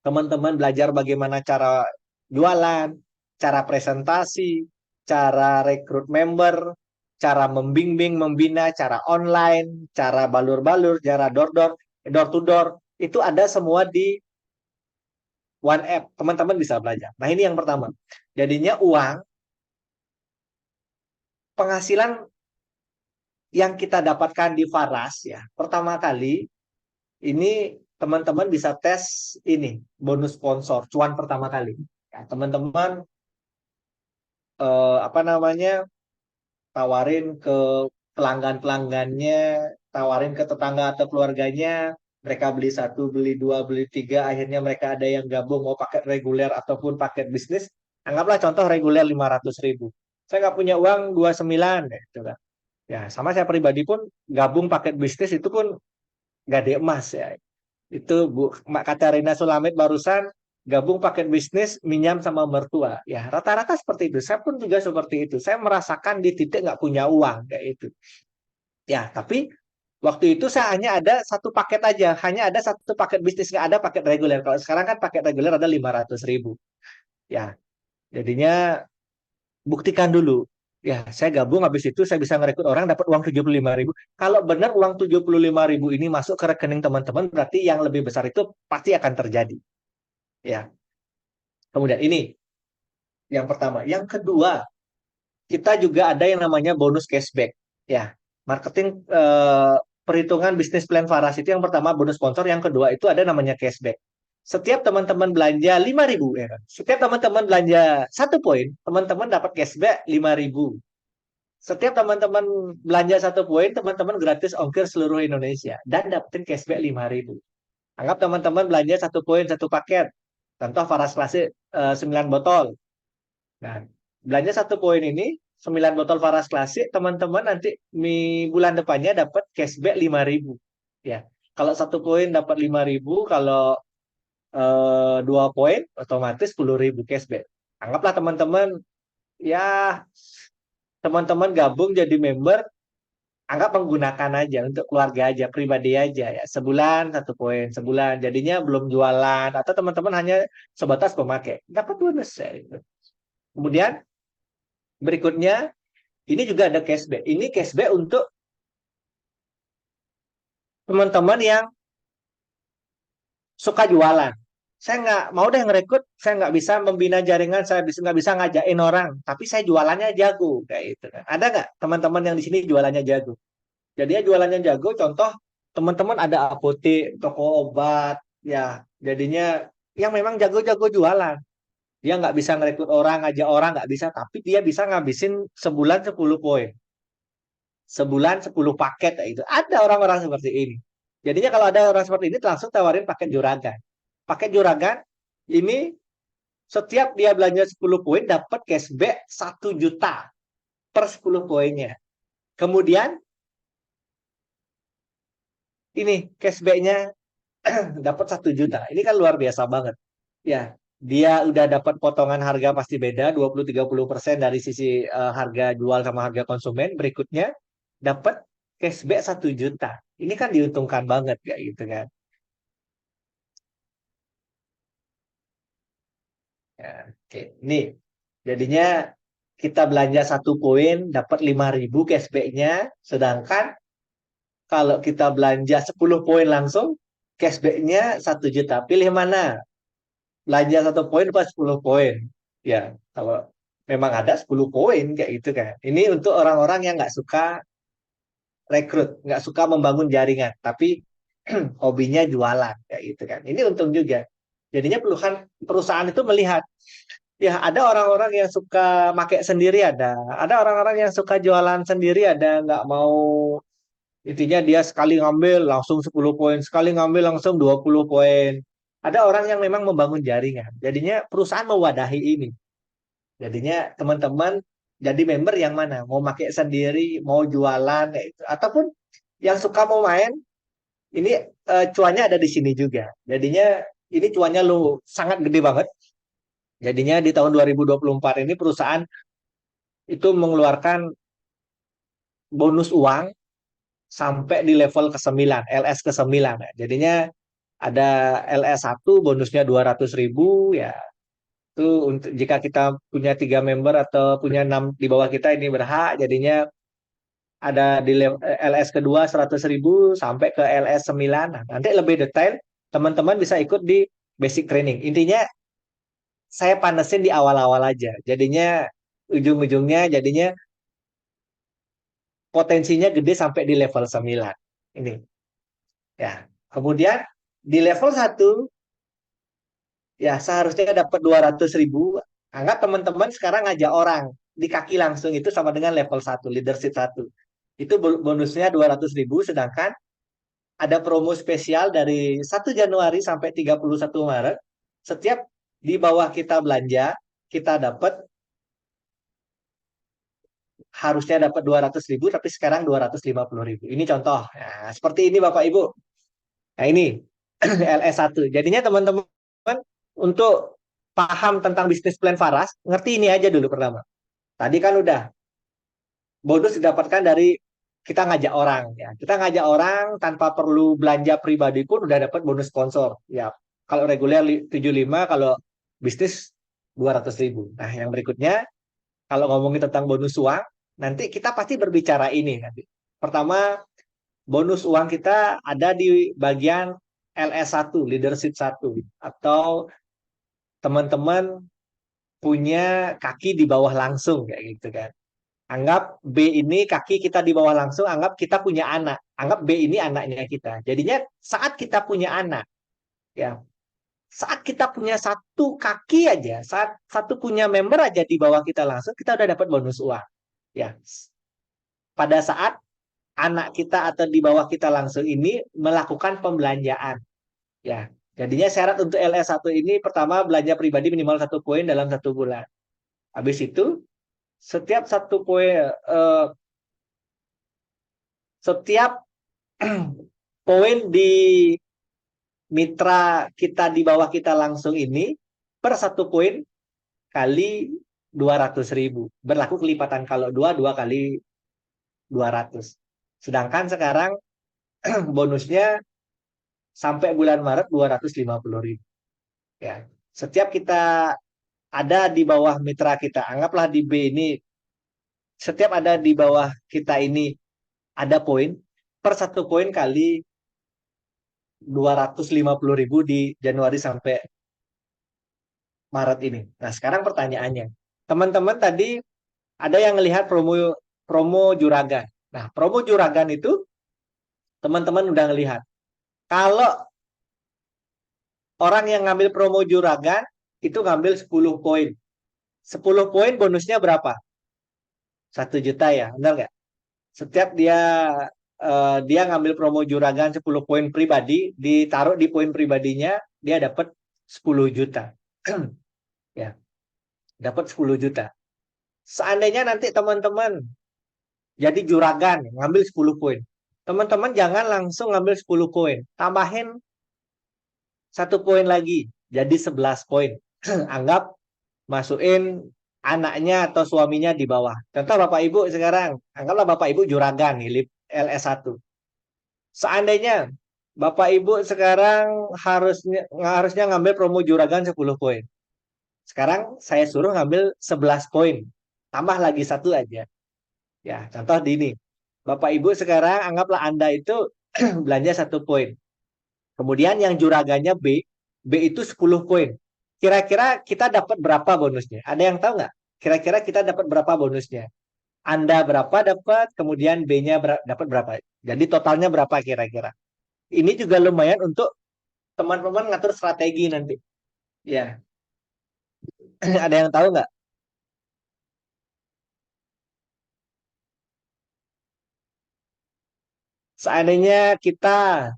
Teman-teman belajar bagaimana cara jualan, cara presentasi, cara rekrut member, cara membimbing, membina, cara online, cara balur-balur, cara door to door. Itu ada semua di OneApp. Teman-teman bisa belajar. Nah, ini yang pertama. Jadinya uang, penghasilan yang kita dapatkan di Faras ya. Pertama kali ini teman-teman bisa tes ini bonus sponsor cuan pertama kali. Ya, teman-teman apa namanya tawarin ke pelanggan-pelanggannya, tawarin ke tetangga atau keluarganya, mereka beli satu, beli dua, beli tiga, akhirnya mereka ada yang gabung mau paket reguler ataupun paket bisnis. Anggaplah contoh reguler 500.000. Saya nggak punya uang 29, gitu kan. Ya, sama saya pribadi pun gabung paket bisnis itu pun gade emas ya. Itu Bu Mak Katarina Sulamit barusan gabung paket bisnis minjam sama mertua. Ya, rata-rata seperti itu. Saya pun juga seperti itu. Saya merasakan di titik nggak punya uang kayak itu. Ya, tapi waktu itu saya hanya ada satu paket aja. Hanya ada satu paket bisnis, nggak ada paket reguler. Kalau sekarang kan paket reguler ada 500.000. Ya, jadinya buktikan dulu. Ya, saya gabung habis itu saya bisa ngerekrut orang dapat uang 75.000. Kalau benar uang 75.000 ini masuk ke rekening teman-teman, berarti yang lebih besar itu pasti akan terjadi. Ya. Kemudian ini Yang pertama. Yang kedua, kita juga ada yang namanya bonus cashback. Ya, marketing perhitungan bisnis plan Faras itu yang pertama bonus sponsor, yang kedua itu ada namanya cashback. Setiap teman-teman belanja 5.000, ya kan? Setiap teman-teman belanja 1 poin, teman-teman dapat cashback 5.000. Setiap teman-teman belanja 1 poin, teman-teman gratis ongkir seluruh Indonesia dan dapetin cashback 5.000. Anggap teman-teman belanja 1 poin 1 paket. Contoh Faras Klasik 9 botol. Nah, belanja 1 poin ini 9 botol Faras Klasik, teman-teman nanti bulan depannya dapat cashback 5.000. Ya, kalau 1 poin dapat 5.000, kalau 2 poin otomatis 10.000 cashback. Anggaplah teman-teman, ya teman-teman gabung jadi member, anggap menggunakan aja untuk keluarga aja, pribadi aja ya. Sebulan 1 poin, sebulan. Jadinya belum jualan atau teman-teman hanya sebatas pemakai. Dapat bonus ya. Kemudian berikutnya ini juga ada cashback. Ini cashback untuk teman-teman yang suka jualan. Saya nggak mau deh ngerekrut, saya nggak bisa membina jaringan, saya nggak bisa ngajakin orang, tapi saya jualannya jago kayak itu kan. Ada nggak teman-teman yang di sini jualannya jago? Jadinya jualannya jago, contoh teman-teman ada apotek, toko obat, ya. Jadinya yang memang jago-jago jualan. Dia nggak bisa ngerekrut orang, ngajak orang nggak bisa, tapi dia bisa ngabisin sebulan 10 poin. Sebulan 10 paket ya itu. Ada orang-orang seperti ini. Jadinya kalau ada orang seperti ini langsung tawarin paket juragan. Paket juragan ini setiap dia belanja 10 poin dapat cashback 1 juta per 10 poinnya. Kemudian ini cashbacknya dapat 1 juta. Ini kan luar biasa banget. Ya, dia udah dapat potongan harga pasti beda 20-30% dari sisi harga jual sama harga konsumen. Berikutnya dapat cashback 1 juta. Ini kan diuntungkan banget kayak gitu kan. Ya, oke. Nih, jadinya kita belanja 1 poin dapat 5.000 cashbacknya, sedangkan kalau kita belanja 10 poin langsung cashbacknya 1 juta. Pilih mana? Belanja 1 poin pas 10 poin. Ya, kalau memang ada 10 poin kayak gitu kan. Ini untuk orang-orang yang nggak suka rekrut, nggak suka membangun jaringan, tapi hobinya jualan kayak gitu kan. Ini untung juga. Jadinya perusahaan itu melihat, ya ada orang-orang yang suka pakai sendiri, ada orang-orang yang suka jualan sendiri, ada nggak mau, intinya dia sekali ngambil langsung 10 poin, sekali ngambil langsung 20 poin. Ada orang yang memang membangun jaringan. Jadinya perusahaan mewadahi ini. Jadinya teman-teman jadi member yang mana? Mau pakai sendiri, mau jualan kayak itu. Ataupun yang suka mau main, ini cuannya ada di sini juga. Jadinya ini cuannya lu sangat gede banget. Jadinya di tahun 2024 ini perusahaan itu mengeluarkan bonus uang sampai di level ke-9, LS ke-9. Jadinya ada LS1 bonusnya 200.000 ya. Itu untuk jika kita punya 3 member atau punya 6 di bawah kita ini berhak, jadinya ada di LS kedua 100.000 sampai ke LS9. Nah, nanti lebih detail teman-teman bisa ikut di basic training. Intinya saya panesin di awal-awal aja. Jadinya ujung-ujungnya jadinya potensinya gede sampai di level 9. Ini. Ya. Kemudian di level 1 ya seharusnya dapat 200.000. Anggap teman-teman sekarang ngajak orang di kaki langsung, itu sama dengan level 1, leadership 1. Itu bonusnya 200.000, sedangkan ada promo spesial dari 1 Januari sampai 31 Maret. Setiap di bawah kita belanja, kita harusnya dapat 200.000, tapi sekarang 250.000. Ini contoh. Nah, seperti ini Bapak Ibu. Nah ini LS1. Jadinya teman-teman untuk paham tentang bisnis plan Faras, ngerti ini aja dulu pertama. Tadi kan udah bonus didapatkan dari kita ngajak orang ya. Kita ngajak orang tanpa perlu belanja pribadi pun udah dapat bonus sponsor. Ya, kalau reguler 75, kalau bisnis 200.000. Nah, yang berikutnya kalau ngomongin tentang bonus uang, nanti kita pasti berbicara ini nanti. Pertama, bonus uang kita ada di bagian LS1, leadership 1, atau teman-teman punya kaki di bawah langsung kayak gitu kan. Anggap B ini kaki kita di bawah langsung, anggap kita punya anak. Anggap B ini anaknya kita. Jadinya saat kita punya anak, ya, saat kita punya satu kaki aja, saat satu punya member aja di bawah kita langsung, kita udah dapat bonus uang. Ya, pada saat anak kita atau di bawah kita langsung ini melakukan pembelanjaan. Ya, jadinya syarat untuk LS1 ini pertama belanja pribadi minimal 1 poin dalam 1 bulan. Habis itu setiap 1 poin, setiap poin di mitra kita di bawah kita langsung ini per 1 poin kali 200.000. Berlaku kelipatan kalau 2 kali 200. Sedangkan sekarang bonusnya sampai bulan Maret 250.000. Ya. Setiap kita ada di bawah mitra kita, anggaplah di B ini, setiap ada di bawah kita ini ada poin, per 1 poin kali 250.000 di Januari sampai Maret ini. Nah, sekarang pertanyaannya, teman-teman tadi ada yang melihat promo promo juragan. Nah, promo juragan itu teman-teman udah ngelihat. Kalau orang yang ngambil promo juragan itu ngambil 10 poin. 10 poin bonusnya berapa? 1 juta ya, benar nggak? Setiap dia ngambil promo juragan 10 poin pribadi, ditaruh di poin pribadinya, dia dapat 10 juta. Ya, dapat 10 juta. Seandainya nanti teman-teman jadi juragan, ngambil 10 poin. Teman-teman jangan langsung ngambil 10 poin. Tambahin 1 poin lagi, jadi 11 poin. Anggap masukin anaknya atau suaminya di bawah. Contoh Bapak Ibu sekarang, anggaplah Bapak Ibu juragan nih, LS1. Seandainya Bapak Ibu sekarang harusnya ngambil promo juragan 10 poin. Sekarang saya suruh ngambil 11 poin. Tambah lagi 1 aja. Ya, contoh di ini. Bapak Ibu sekarang anggaplah Anda itu belanja 1 poin. Kemudian yang juragannya B itu 10 poin. Kira-kira kita dapat berapa bonusnya? Ada yang tahu nggak? Kira-kira kita dapat berapa bonusnya? Anda berapa dapat, kemudian B-nya dapat berapa? Jadi totalnya berapa kira-kira? Ini juga lumayan untuk teman-teman ngatur strategi nanti. Ya, ada yang tahu nggak? Seandainya kita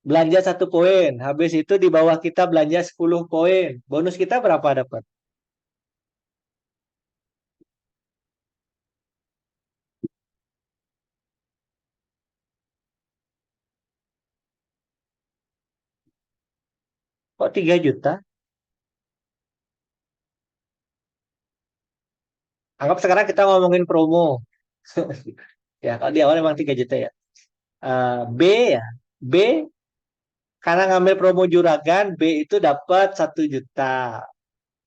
belanja 1 poin, habis itu di bawah kita belanja 10 poin, bonus kita berapa dapat? Kok 3 juta? Anggap sekarang kita ngomongin promo. Ya, kalau di awal memang 3 juta ya. B ya, B karena ngambil promo juragan, B itu dapat 1 juta.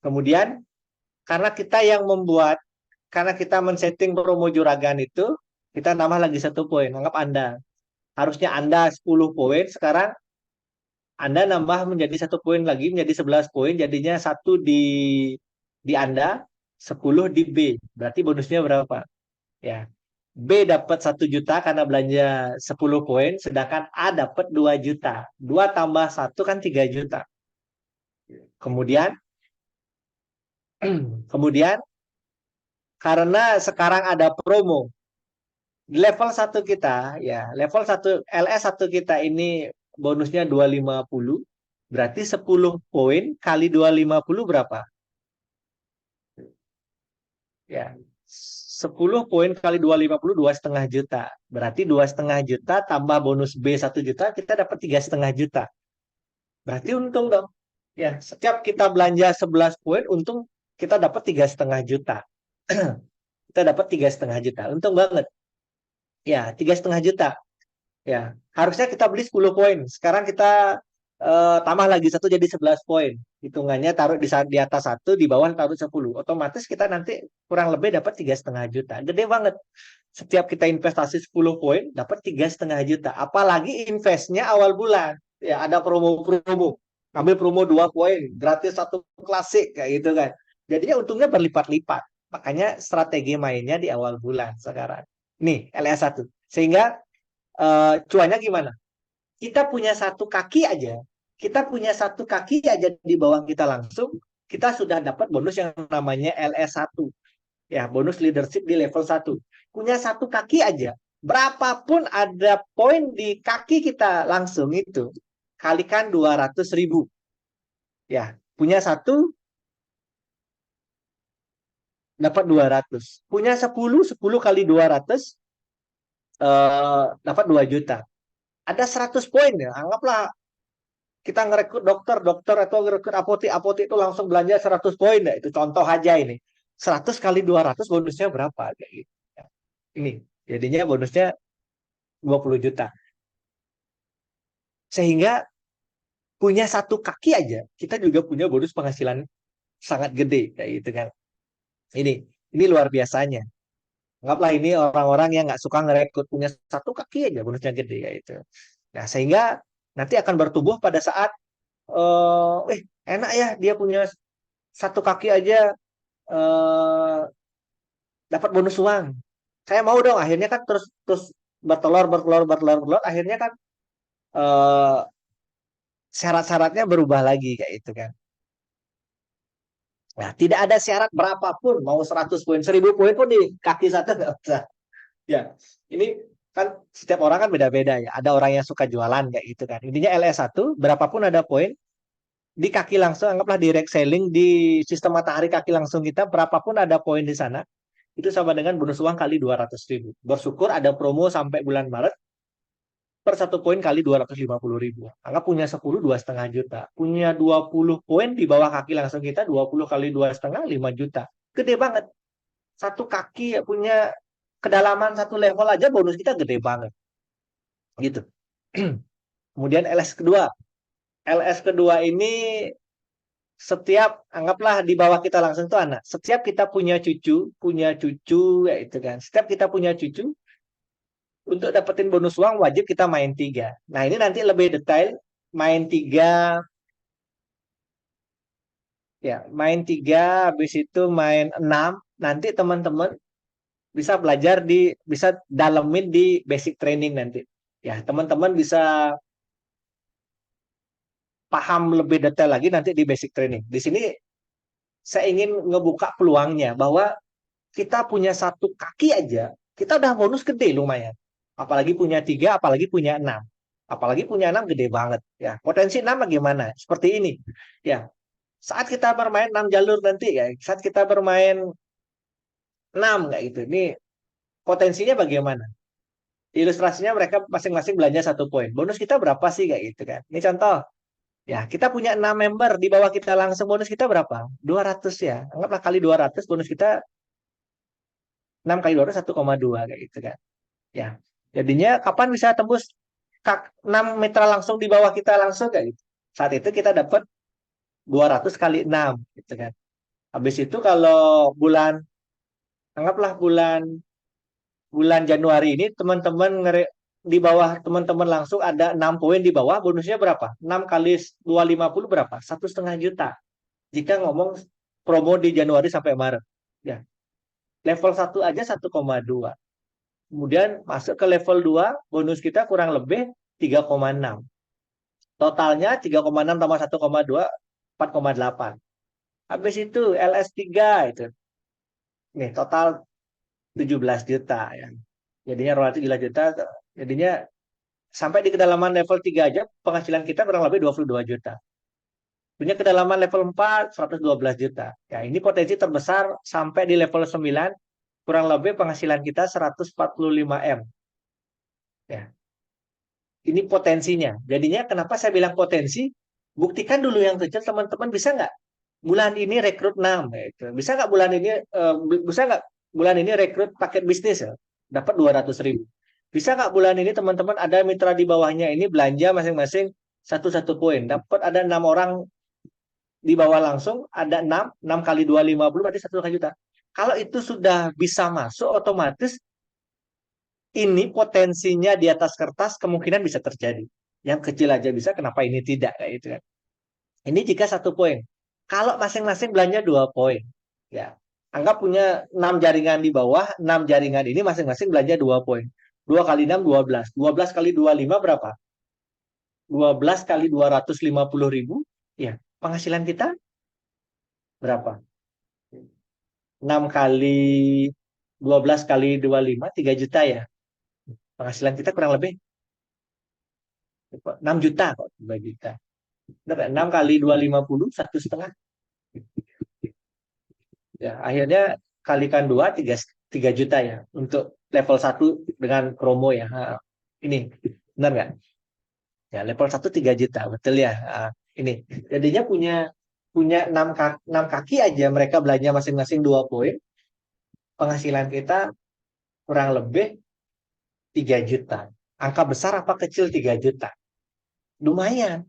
Kemudian karena kita yang membuat, karena kita men-setting promo juragan itu, kita nambah lagi 1 poin. Anggap Anda. Harusnya Anda 10 poin, sekarang Anda nambah menjadi 1 poin lagi, menjadi 11 poin, jadinya 1 di Anda, 10 di B. Berarti bonusnya berapa? Ya. B dapat 1 juta karena belanja 10 poin, sedangkan A dapat 2 juta. 2 tambah 1 kan 3 juta. Kemudian, kemudian karena sekarang ada promo, di level 1 kita, ya, level 1 LS1 kita ini bonusnya 250, berarti 10 poin kali 250 berapa? Ya, 10 poin kali 250, 2,5 juta. Berarti 2,5 juta tambah bonus B 1 juta, kita dapat 3,5 juta. Berarti untung dong. Ya, setiap kita belanja 11 poin, untung kita dapat 3,5 juta. Kita dapat 3,5 juta. Untung banget. Ya, 3,5 juta. Ya, harusnya kita beli 10 poin. Sekarang kita tambah lagi 1 jadi 11 poin. Hitungannya taruh di atas 1, di bawah taruh 10. Otomatis kita nanti kurang lebih dapat 3,5 juta. Gede banget. Setiap kita investasi 10 poin, dapat 3,5 juta. Apalagi investnya awal bulan. Ya, ada promo-promo. Ambil promo 2 poin, gratis 1 klasik kayak gitu kan. Jadinya untungnya berlipat-lipat. Makanya strategi mainnya di awal bulan sekarang. Nih, LS1. Sehingga cuannya gimana? Kita punya satu kaki aja. Kita punya satu kaki aja di bawah kita langsung, kita sudah dapat bonus yang namanya LS1. Ya, bonus leadership di level 1. Punya satu kaki aja. Berapapun ada poin di kaki kita langsung itu, kalikan 200.000. Ya, punya satu dapat 200. Punya 10, 10 kali 200 dapat 2 juta. Ada 100 poin ya. Anggaplah kita ngerekrut dokter, dokter atau ngerekrut apotek, apotek itu langsung belanja 100 poin ya. Itu contoh aja ini. 100 kali 200 bonusnya berapa kayak gitu. Ini jadinya bonusnya 20 juta. Sehingga punya satu kaki aja, kita juga punya bonus penghasilan sangat gede kayak gitu kan. Ini luar biasanya. Anggaplah ini orang-orang yang nggak suka ngerekrut, punya satu kaki aja bonusnya gede kayak gitu. Nah, sehingga nanti akan bertumbuh pada saat enak ya dia punya satu kaki aja eh, dapat bonus uang. Saya mau dong, akhirnya kan terus terus bertelur bertelur bertelur bertelur, akhirnya kan eh, syarat-syaratnya berubah lagi kayak itu kan. Nah, tidak ada syarat berapapun, mau 100 poin, 1000 poin pun di kaki satu nggak usah. Ya, ini kan setiap orang kan beda-beda ya. Ada orang yang suka jualan kayak gitu kan. Intinya LS1, berapapun ada poin, di kaki langsung, anggaplah direct selling di sistem matahari kaki langsung kita, berapapun ada poin di sana, itu sama dengan bonus uang kali 200.000. Bersyukur ada promo sampai bulan Maret, per satu poin kali 250.000. Anggap punya 10, 2,5 juta. Punya 20 poin di bawah kaki langsung kita, 20 kali 2,5, 5 juta. Gede banget. Satu kaki ya punya kedalaman satu level aja bonus kita gede banget. Gitu. Kemudian LS kedua. LS kedua ini setiap, anggaplah di bawah kita langsung tuh anak. Setiap kita punya cucu ya itu kan. Setiap kita punya cucu, untuk dapetin bonus uang wajib kita main 3. Nah, ini nanti lebih detail. Main 3, ya, main 3, habis itu main 6. Nanti teman-teman bisa belajar bisa dalemin di basic training nanti. Ya, teman-teman bisa paham lebih detail lagi nanti di basic training. Di sini saya ingin ngebuka peluangnya bahwa kita punya satu kaki aja, kita udah bonus gede lumayan. Apalagi punya 3, apalagi punya 6. Apalagi punya 6 gede banget. Ya, potensi 6 bagaimana? Seperti ini. Ya, saat kita bermain 6 jalur nanti ya, saat kita bermain 6 kayak gitu. Ini potensinya bagaimana? Ilustrasinya mereka masing-masing belanja 1 poin. Bonus kita berapa sih kayak gitu kan? Ini contoh. Ya, kita punya 6 member, di bawah kita langsung bonus kita berapa? 200 ya. Anggaplah kali 200 bonus kita 6 kali 200 1,2 kayak gitu kan. Ya. Jadinya kapan bisa tembus 6 mitra langsung di bawah kita langsung kayak gitu. Saat itu kita dapat 200 kali 6 gitu kan. Habis itu kalau anggaplah bulan bulan Januari ini teman-teman di bawah teman-teman langsung ada 6 poin di bawah, bonusnya berapa? 6 kali 250 berapa? 1,5 juta. Jika ngomong promo di Januari sampai Maret. Ya. Level 1 aja 1,2. Kemudian masuk ke level 2, bonus kita kurang lebih 3,6. Totalnya 3,6 tambah 1,2, 4,8. Habis itu LS3 itu. Nih, total 17 juta ya. Jadinya royalti 17 juta. Jadinya sampai di kedalaman level 3 aja penghasilan kita kurang lebih 22 juta. Punya kedalaman level 4 112 juta. Ya, ini potensi terbesar sampai di level 9 kurang lebih penghasilan kita 145 M. Ya. Ini potensinya. Jadinya kenapa saya bilang potensi? Buktikan dulu yang kecil, teman-teman bisa nggak bulan ini rekrut 6 gitu. Bisa nggak bulan ini rekrut paket bisnis ya, dapat 200.000. Bisa nggak bulan ini teman-teman ada mitra di bawahnya ini belanja masing-masing satu poin, dapat ada 6 orang di bawah langsung, ada 6 kali 250 berarti 1 juta. Kalau itu sudah bisa masuk otomatis ini potensinya di atas kertas kemungkinan bisa terjadi. Yang kecil aja bisa, kenapa ini tidak kayak itu kan? Ini jika 1 poin. Kalau masing-masing belanja 2 poin, ya anggap punya 6 jaringan di bawah, 6 jaringan ini masing-masing belanja 2 poin. 2 kali 6, 12. 12 kali 25 berapa? 12 kali 250.000. Ya, penghasilan kita berapa? 6 kali 12 kali 25, 3 juta ya. Penghasilan kita kurang lebih 6 juta kok, 2 juta. 6 kali 250, 1,5. Ya, akhirnya kalikan 2, 3 juta ya. Untuk level 1 dengan promo ya. Ini, benar nggak? Ya, level 1 3 juta, betul ya. Ini, jadinya punya 6 kaki aja mereka belanja masing-masing 2 poin. Penghasilan kita kurang lebih 3 juta. Angka besar apa kecil 3 juta? Lumayan.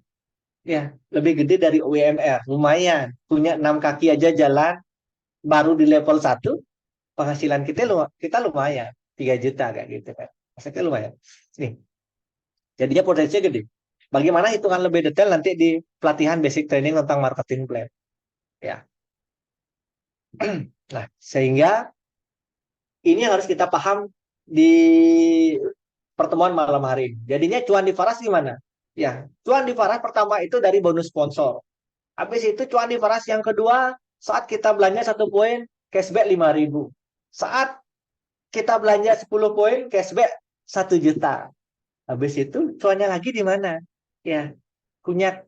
Ya, lebih gede dari UMR. Lumayan. Punya 6 kaki aja jalan, baru di level 1, penghasilan kita lumayan. 3 juta kayak gitu kan. Maksudnya lumayan. Nih, jadinya potensinya gede. Bagaimana hitungan lebih detail nanti di pelatihan basic training tentang marketing plan. Ya. Nah, sehingga ini yang harus kita paham di pertemuan malam hari ini. Jadinya cuan di Faras gimana? Ya, cuan di Faras pertama itu dari bonus sponsor. Habis itu cuan di Faras yang kedua, saat kita belanja 1 poin, cashback 5.000. Saat kita belanja 10 poin, cashback 1 juta. Habis itu cuannya lagi di mana? Ya, punya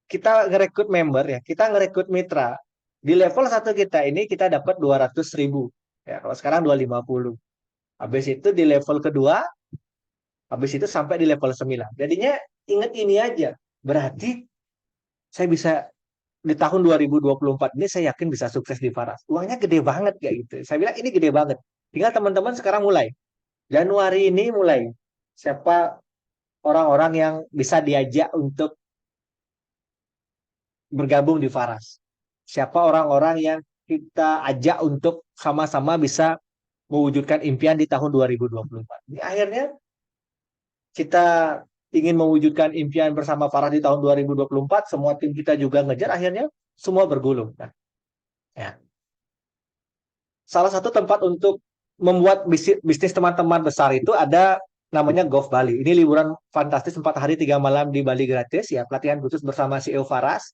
kita ngerekrut member ya, kita ngerekrut mitra. Di level 1 kita ini kita dapat 200.000. Ya, kalau sekarang 250. Habis itu di level kedua, habis itu sampai di level 9. Jadinya ingat ini aja. Berarti saya bisa di tahun 2024 ini saya yakin bisa sukses di Faras. Uangnya gede banget kayak gitu. Saya bilang ini gede banget. Tinggal teman-teman sekarang mulai. Januari ini mulai. Siapa orang-orang yang bisa diajak untuk bergabung di Faras? Siapa orang-orang yang kita ajak untuk sama-sama bisa mewujudkan impian di tahun 2024. Ini akhirnya kita ingin mewujudkan impian bersama Farah di tahun 2024, semua tim kita juga ngejar, akhirnya semua bergulung. Nah, ya. Salah satu tempat untuk membuat bisnis teman-teman besar itu ada namanya Golf Bali. Ini liburan fantastis 4 hari 3 malam di Bali gratis ya, pelatihan khusus bersama CEO Faras.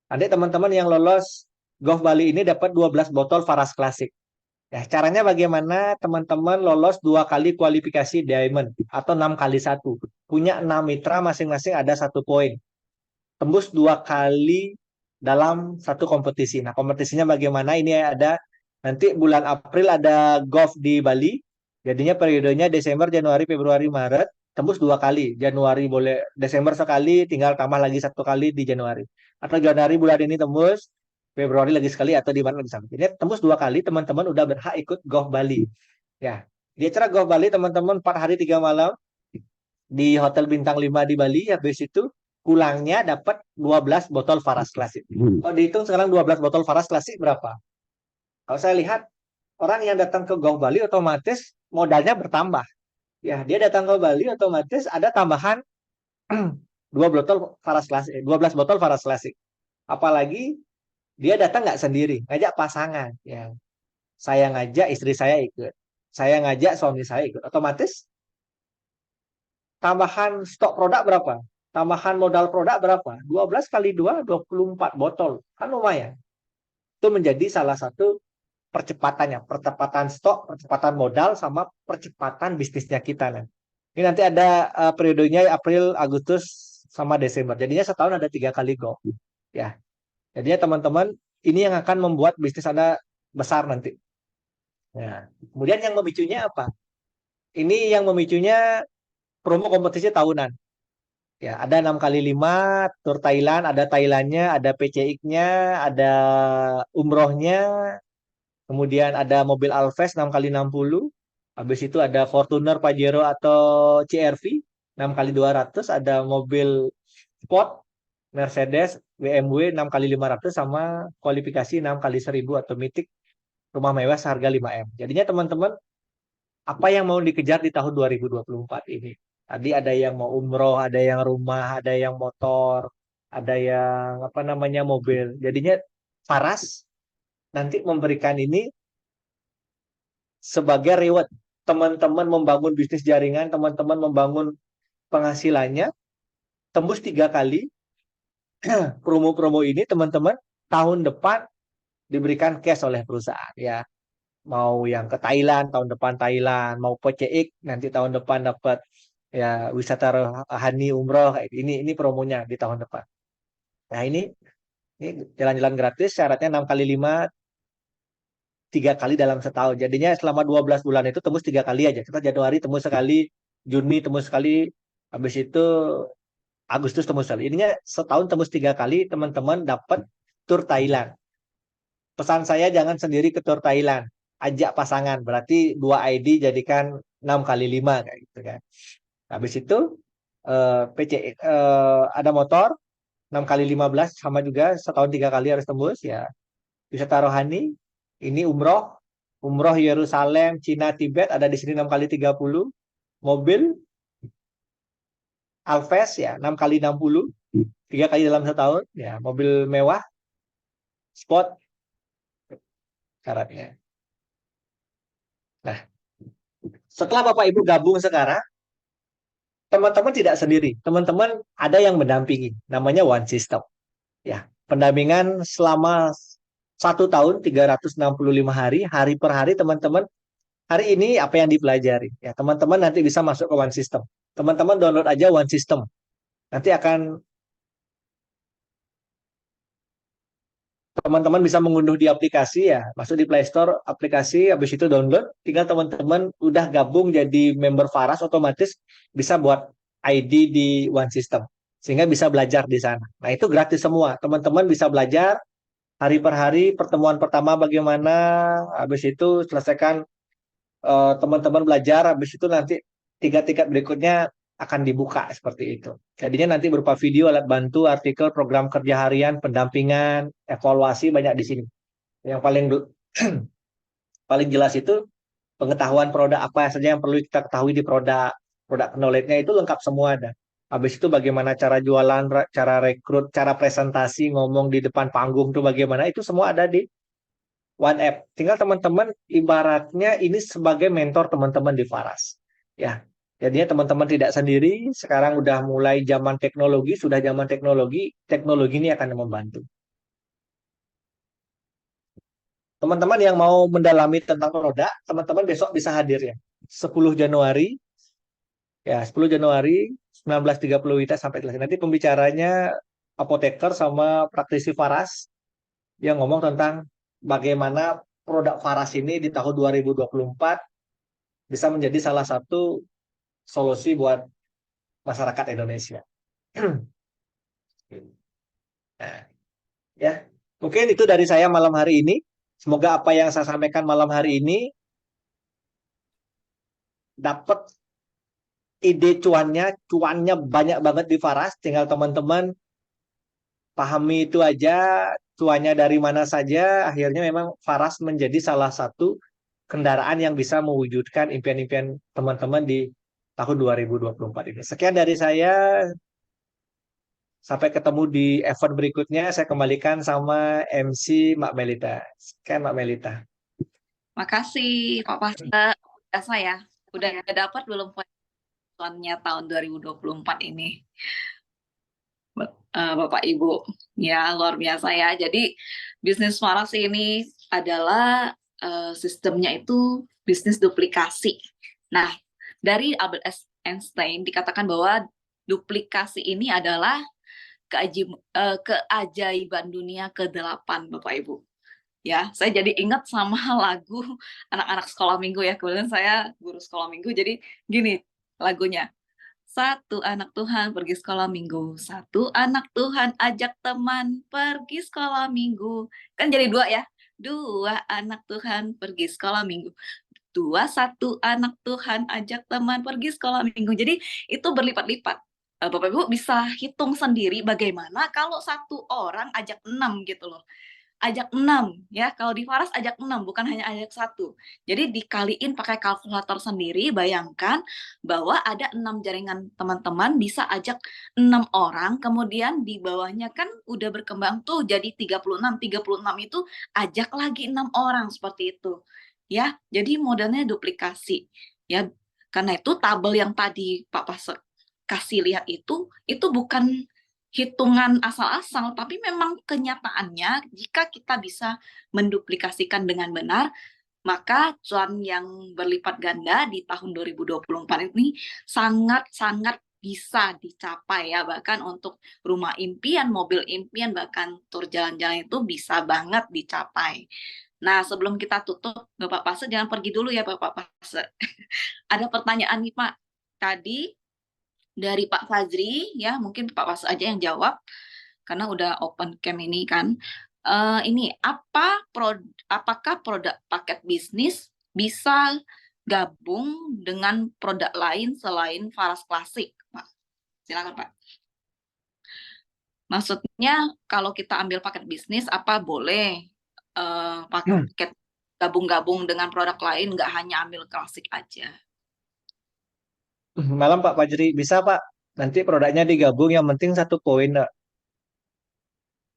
Ada teman-teman yang lolos Golf Bali ini dapat 12 botol Faras Classic. Ya, caranya bagaimana teman-teman lolos 2 kali kualifikasi Diamond atau 6 kali 1. Punya 6 mitra masing-masing ada 1 poin. Tembus 2 kali dalam satu kompetisi. Nah, kompetisinya bagaimana? Ini ada nanti bulan April ada golf di Bali. Jadinya periodenya Desember, Januari, Februari, Maret. Tembus 2 kali. Januari boleh, Desember sekali, tinggal tambah lagi 1 kali di Januari. Atau Januari bulan ini tembus, Februari lagi sekali atau di mana lagi sampai. Ini tembus 2 kali, teman-teman udah berhak ikut Golf Bali. Ya, di acara Golf Bali teman-teman 4 hari 3 malam di Hotel Bintang 5 di Bali. Habis itu pulangnya dapat 12 botol Faras Klasik. Kalau dihitung sekarang 12 botol Faras Klasik berapa? Kalau saya lihat orang yang datang ke Golf Bali otomatis modalnya bertambah. Ya, dia datang ke Bali otomatis ada tambahan 2 botol Faras Klasik, 12 botol Faras Klasik. Apalagi dia datang nggak sendiri, ngajak pasangan. Ya, saya ngajak istri saya ikut, saya ngajak suami saya ikut. Otomatis tambahan stok produk berapa? Tambahan modal produk berapa? 12 kali 2, 24 botol. Kan lumayan. Itu menjadi salah satu percepatannya. Percepatan stok, percepatan modal, sama percepatan bisnisnya kita. Ini nanti ada periodenya April, Agustus, sama Desember. Jadinya setahun ada 3 kali go. Ya, jadinya teman-teman, ini yang akan membuat bisnis Anda besar nanti. Nah, kemudian yang memicunya apa? Ini yang memicunya promo kompetisi tahunan. Ya, ada 6 kali 5 tur Thailand, ada Thailandnya, ada PCX-nya, ada umrohnya, kemudian ada mobil Alves 6 kali 60, habis itu ada Fortuner, Pajero atau CR-V 6 kali 200, ada mobil Sport, Mercedes, BMW 6 kali 500, sama kualifikasi 6 kali 1000 atau Mythic rumah mewah seharga 5M. Jadinya teman-teman, apa yang mau dikejar di tahun 2024 ini? Tadi ada yang mau umroh, ada yang rumah, ada yang motor, ada yang apa namanya mobil. Jadinya Faras nanti memberikan ini sebagai reward. Teman-teman membangun bisnis jaringan, teman-teman membangun penghasilannya, tembus 3 kali promo-promo ini teman-teman, tahun depan diberikan cash oleh perusahaan ya. Mau yang ke Thailand tahun depan Thailand, mau PCX nanti tahun depan dapat ya wisata rohani umroh kayak gitu. Ini promonya di tahun depan. Nah ini jalan-jalan gratis syaratnya 6 kali 5 3 kali dalam setahun. Jadinya selama 12 bulan itu tembus 3 kali aja. Kita Januari tembus sekali, Juni tembus sekali, habis itu Agustus tembus sekali. Ininya setahun tembus 3 kali, teman-teman dapat tur Thailand. Pesan saya jangan sendiri ke tur Thailand. Ajak pasangan. Berarti 2 ID jadikan 6 kali 5 kayak gitu kan. Habis itu ada motor 6 kali 15 sama juga setahun 3 kali harus tembus ya. Wisata rohani ini umroh Yerusalem, Cina, Tibet ada di sini 6 kali 30. Mobil Alves ya 6 kali 60. 3 kali dalam setahun ya. Mobil mewah sport syaratnya. Nah, setelah Bapak Ibu gabung sekarang, teman-teman tidak sendiri. Teman-teman ada yang mendampingi. Namanya One System. Ya, pendampingan selama 1 tahun 365 hari, hari per hari teman-teman. Hari ini apa yang dipelajari? Ya, teman-teman nanti bisa masuk ke One System. Teman-teman download aja One System. Nanti akan teman-teman bisa mengunduh di aplikasi ya, masuk di Play Store aplikasi, habis itu download, tinggal teman-teman udah gabung jadi member Faras otomatis bisa buat ID di One System sehingga bisa belajar di sana. Nah, itu gratis semua. Teman-teman bisa belajar hari per hari, pertemuan pertama bagaimana, habis itu selesaikan teman-teman belajar, habis itu nanti 3 tingkat berikutnya akan dibuka seperti itu. Jadinya nanti berupa video, alat bantu, artikel, program kerja harian, pendampingan, evaluasi banyak di sini. Yang paling jelas itu pengetahuan produk apa saja yang perlu kita ketahui di produk knowledge-nya itu lengkap semua ada. Habis itu bagaimana cara jualan, cara rekrut, cara presentasi, ngomong di depan panggung itu bagaimana, itu semua ada di One App. Tinggal teman-teman ibaratnya ini sebagai mentor teman-teman di Faras. Ya, jadinya teman-teman tidak sendiri. Sekarang udah mulai zaman teknologi, sudah zaman teknologi, teknologi ini akan membantu. Teman-teman yang mau mendalami tentang produk, teman-teman besok bisa hadir ya. 10 Januari, ya 10 Januari 19.30 WITA sampai selesai. Nanti pembicaranya apoteker sama praktisi Faras yang ngomong tentang bagaimana produk Faras ini di tahun 2024 bisa menjadi salah satu solusi buat masyarakat Indonesia. Nah, ya, mungkin itu dari saya malam hari ini. Semoga apa yang saya sampaikan malam hari ini dapat ide cuannya banyak banget di Faras. Tinggal teman-teman pahami itu aja, cuannya dari mana saja. Akhirnya memang Faras menjadi salah satu kendaraan yang bisa mewujudkan impian-impian teman-teman di tahun 2024 ini. Sekian dari saya. Sampai ketemu di event berikutnya. Saya kembalikan sama MC Mak Melita. Sekian Mak Melita. Makasih Pak Pastor. Biasa ya. Udah dapat belum poinnya tahun 2024 ini? Bapak Ibu, ya luar biasa ya. Jadi bisnis Faras ini adalah sistemnya itu bisnis duplikasi. Nah, dari Albert Einstein dikatakan bahwa duplikasi ini adalah keajaiban dunia ke-8, Bapak Ibu. Ya, saya jadi ingat sama lagu anak-anak sekolah minggu ya. Kemudian saya guru sekolah minggu, jadi gini lagunya. Satu anak Tuhan pergi sekolah minggu, satu anak Tuhan ajak teman pergi sekolah minggu. Kan jadi 2 ya. 2 anak Tuhan pergi sekolah minggu. 1 anak Tuhan ajak teman pergi sekolah minggu. Jadi itu berlipat-lipat. Bapak Ibu bisa hitung sendiri bagaimana kalau 1 orang ajak 6 gitu loh. ajak 6 ya. Kalau di Faras ajak 6 bukan hanya ajak 1. Jadi dikaliin pakai kalkulator sendiri, bayangkan bahwa ada 6 jaringan teman-teman bisa ajak 6 orang, kemudian di bawahnya kan udah berkembang tuh jadi 36. 36 itu ajak lagi 6 orang seperti itu. Ya, jadi modelnya duplikasi. Ya, karena itu tabel yang tadi Pak Pasek kasih lihat itu bukan hitungan asal-asal, tapi memang kenyataannya jika kita bisa menduplikasikan dengan benar, maka cuan yang berlipat ganda di tahun 2024 ini sangat-sangat bisa dicapai ya, bahkan untuk rumah impian, mobil impian, bahkan tur jalan-jalan itu bisa banget dicapai. Nah, sebelum kita tutup, Bapak Pase jangan pergi dulu ya Bapak Pase. Ada pertanyaan nih Pak. Tadi dari Pak Fazri ya, mungkin Pak Pase aja yang jawab karena udah open cam ini kan. Ini apakah produk paket bisnis bisa gabung dengan produk lain selain Faras Klasik, Pak? Silakan Pak. Maksudnya kalau kita ambil paket bisnis, apa boleh paket gabung-gabung dengan produk lain, nggak hanya ambil klasik aja? Malam Pak Fajri, bisa Pak? Nanti produknya digabung, yang penting 1 poin, Pak.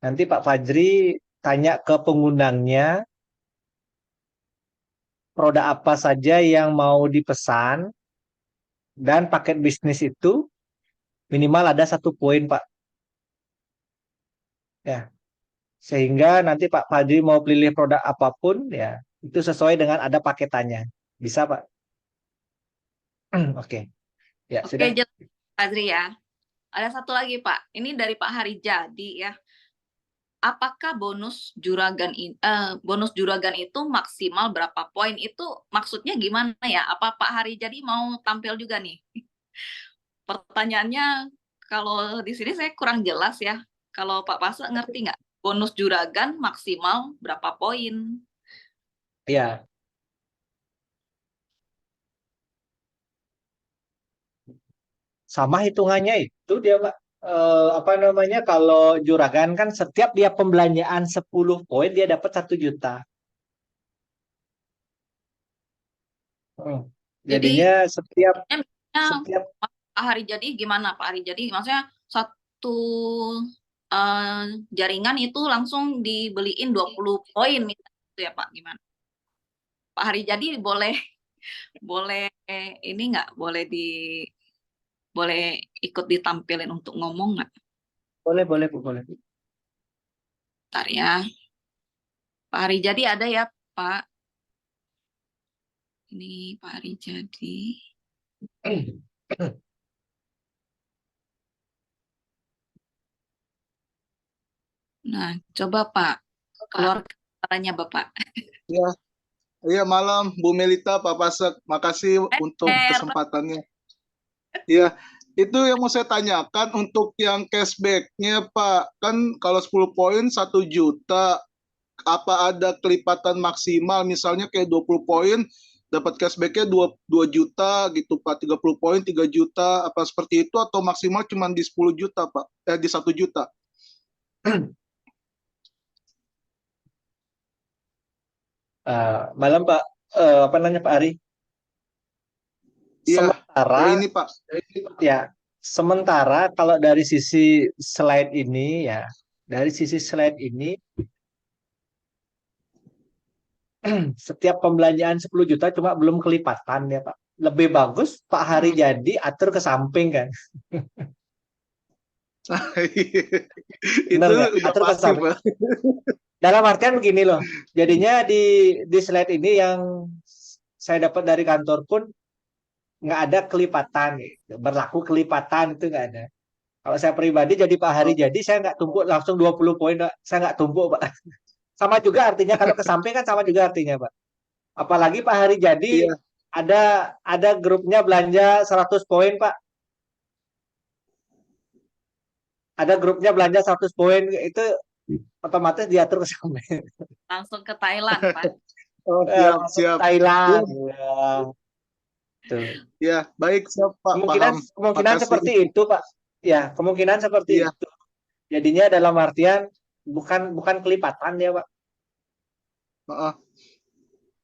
Nanti Pak Fajri tanya ke pengundangnya produk apa saja yang mau dipesan, dan paket bisnis itu minimal ada 1 poin, Pak. Ya, sehingga nanti Pak Fajri mau pilih produk apapun, ya itu sesuai dengan ada paketannya. Bisa Pak? Oke, ya Oke, sudah. jelas Pak Fazri ya. Ada satu lagi Pak, ini dari Pak Harijadi ya. Apakah bonus juragan itu maksimal berapa poin? Itu maksudnya gimana ya? Apa Pak Harijadi mau tampil juga nih? Pertanyaannya kalau di sini saya kurang jelas ya. Kalau Pak Pase ngerti nggak? Bonus juragan maksimal berapa poin? Ya, sama hitungannya itu dia Pak. Apa namanya, kalau juragan kan setiap dia pembelanjaan 10 poin dia dapat 1 juta. Hmm. Jadi Jadinya setiap misalnya setiap Pak Harijadi gimana Pak Harijadi? Maksudnya satu jaringan itu langsung dibeliin 20 poin gitu ya Pak? Gimana? Pak Harijadi boleh boleh ini nggak? Boleh ikut ditampilin untuk ngomong nggak? boleh boleh Bu, boleh. Bentar ya. Pak Harijadi ada ya Pak? Ini Pak Harijadi. Nah, coba Pak, keluar suaranya Bapak. Ya, iya malam Bu Melita, Pak Pasek. Makasih untuk kesempatannya. Ya, itu yang mau saya tanyakan untuk yang cashback-nya Pak. Kan kalau 10 poin 1 juta, apa ada kelipatan maksimal? Misalnya kayak 20 poin dapat cashback-nya 2 juta gitu Pak. 30 poin 3 juta, apa seperti itu atau maksimal cuma di 10 juta Pak? Di 1 juta. Malam Pak, apa namanya Pak Ari? Iya, Sementara ini Pak. ya, sementara kalau dari sisi slide ini ya, dari sisi slide ini setiap pembelanjaan 10 juta cuma belum kelipatan ya Pak. Lebih bagus Pak Hari jadi atur ke samping kan. Itu Benar nggak? udah Atur ke pasti samping. Pak. Dalam artian begini loh. Jadinya di slide ini yang saya dapat dari kantor pun nggak ada kelipatan gitu. Berlaku kelipatan itu nggak ada. Kalau saya pribadi jadi Pak Hari jadi saya nggak tumpuk langsung 20 poin, Pak. Saya nggak tumpuk Pak. Sama juga artinya kalau ke samping kan sama juga artinya Pak. Apalagi Pak Hari jadi Iya. ada grupnya belanja 100 poin Pak. Ada grupnya belanja 100 poin itu otomatis diatur ke samping. Langsung ke Thailand, Pak. Oh, siap, siap. Thailand. Ya. Tuh. Ya, baik, siap Pak. Kemungkinan Makasih. seperti itu Pak. Ya, kemungkinan seperti Iya. itu. Jadinya dalam artian bukan kelipatan ya Pak. Heeh.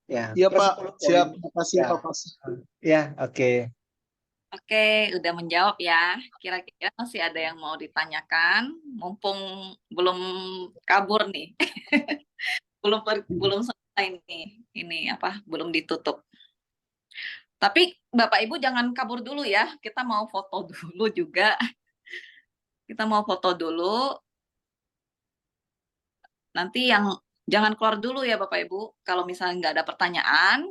Ya, Iya plus Pak, 10 siap. poin. Makasih Ya, Pak Pasek. ya, oke. Oke, udah menjawab ya. Kira-kira masih ada yang mau ditanyakan? Mumpung belum kabur nih. belum selesai nih. Ini apa? Belum ditutup. Tapi Bapak Ibu jangan kabur dulu ya. Kita mau foto dulu juga. Kita mau foto dulu. Nanti yang jangan keluar dulu ya Bapak Ibu. Kalau misalnya nggak ada pertanyaan,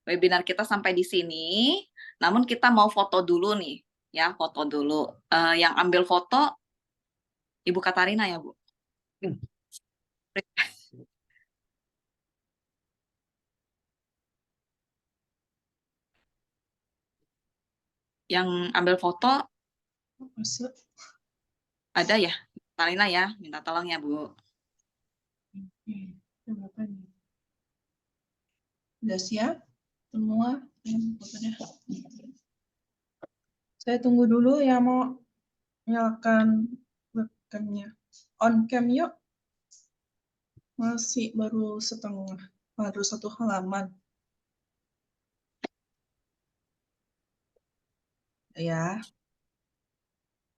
webinar kita sampai di sini. Namun kita mau foto dulu nih, ya foto dulu. Yang ambil foto Ibu Katarina ya Bu. Yang ambil foto Masuk. ada ya, Katarina ya. Minta tolong ya Bu. Berapa nih? Udah siap semua? Saya tunggu dulu ya, mau nyalakan webcamnya. On cam yuk. Masih baru setengah, baru 1 halaman. Ya.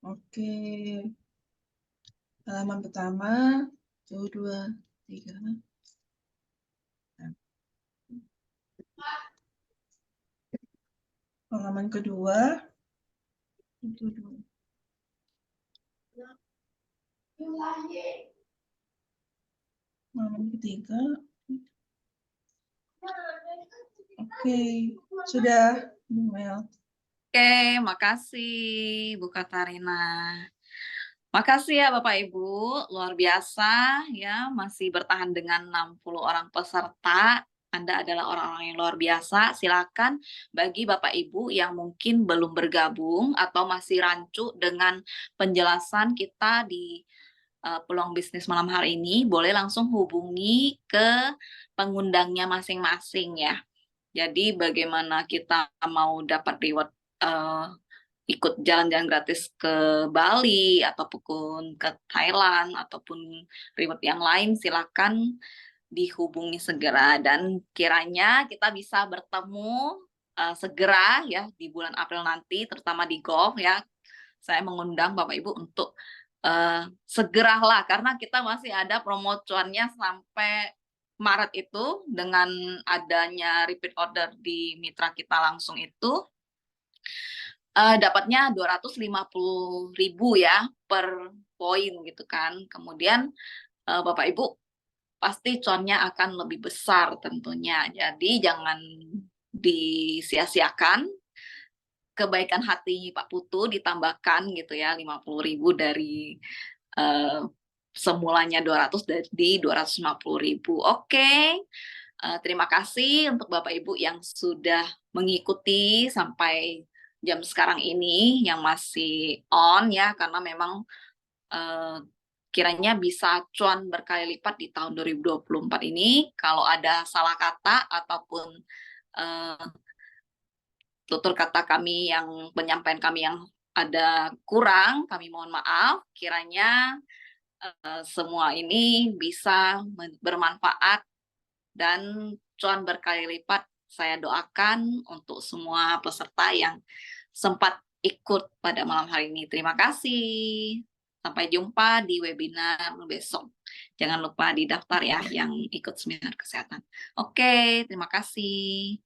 Oke. Halaman pertama, 1, 2, 3. Halaman kedua, 1, 2. Halaman ketiga. Oke, sudah, Bu Mel. Oke, makasih Bu Katarina. Makasih ya Bapak Ibu, luar biasa ya, masih bertahan dengan 60 orang peserta. Anda adalah orang-orang yang luar biasa. Silakan bagi Bapak Ibu yang mungkin belum bergabung atau masih rancu dengan penjelasan kita di peluang bisnis malam hari ini, boleh langsung hubungi ke pengundangnya masing-masing ya. Jadi bagaimana kita mau dapat reward ikut jalan-jalan gratis ke Bali ataupun ke Thailand ataupun reward yang lain, silakan dihubungi segera, dan kiranya kita bisa bertemu segera ya di bulan April nanti, terutama di golf ya. Saya mengundang Bapak Ibu untuk segeralah, karena kita masih ada promo cuannya sampai Maret itu, dengan adanya repeat order di mitra kita langsung itu dapatnya 250.000 ya per poin gitu kan. Kemudian Bapak Ibu pasti cuannya akan lebih besar tentunya. Jadi jangan disia-siakan. Kebaikan hati Pak Putu ditambahkan gitu ya, 50.000 dari semulanya 200 jadi 250.000. Oke. Terima kasih untuk Bapak Ibu yang sudah mengikuti sampai jam sekarang ini, yang masih on ya, karena memang kiranya bisa cuan berkali lipat di tahun 2024 ini. Kalau ada salah kata ataupun tutur kata kami yang penyampaian kami yang ada kurang, kami mohon maaf. Kiranya semua ini bisa bermanfaat dan cuan berkali lipat. Saya doakan untuk semua peserta yang sempat ikut pada malam hari ini. Terima kasih. Sampai jumpa di webinar besok. Jangan lupa didaftar ya yang ikut seminar kesehatan. Oke, terima kasih.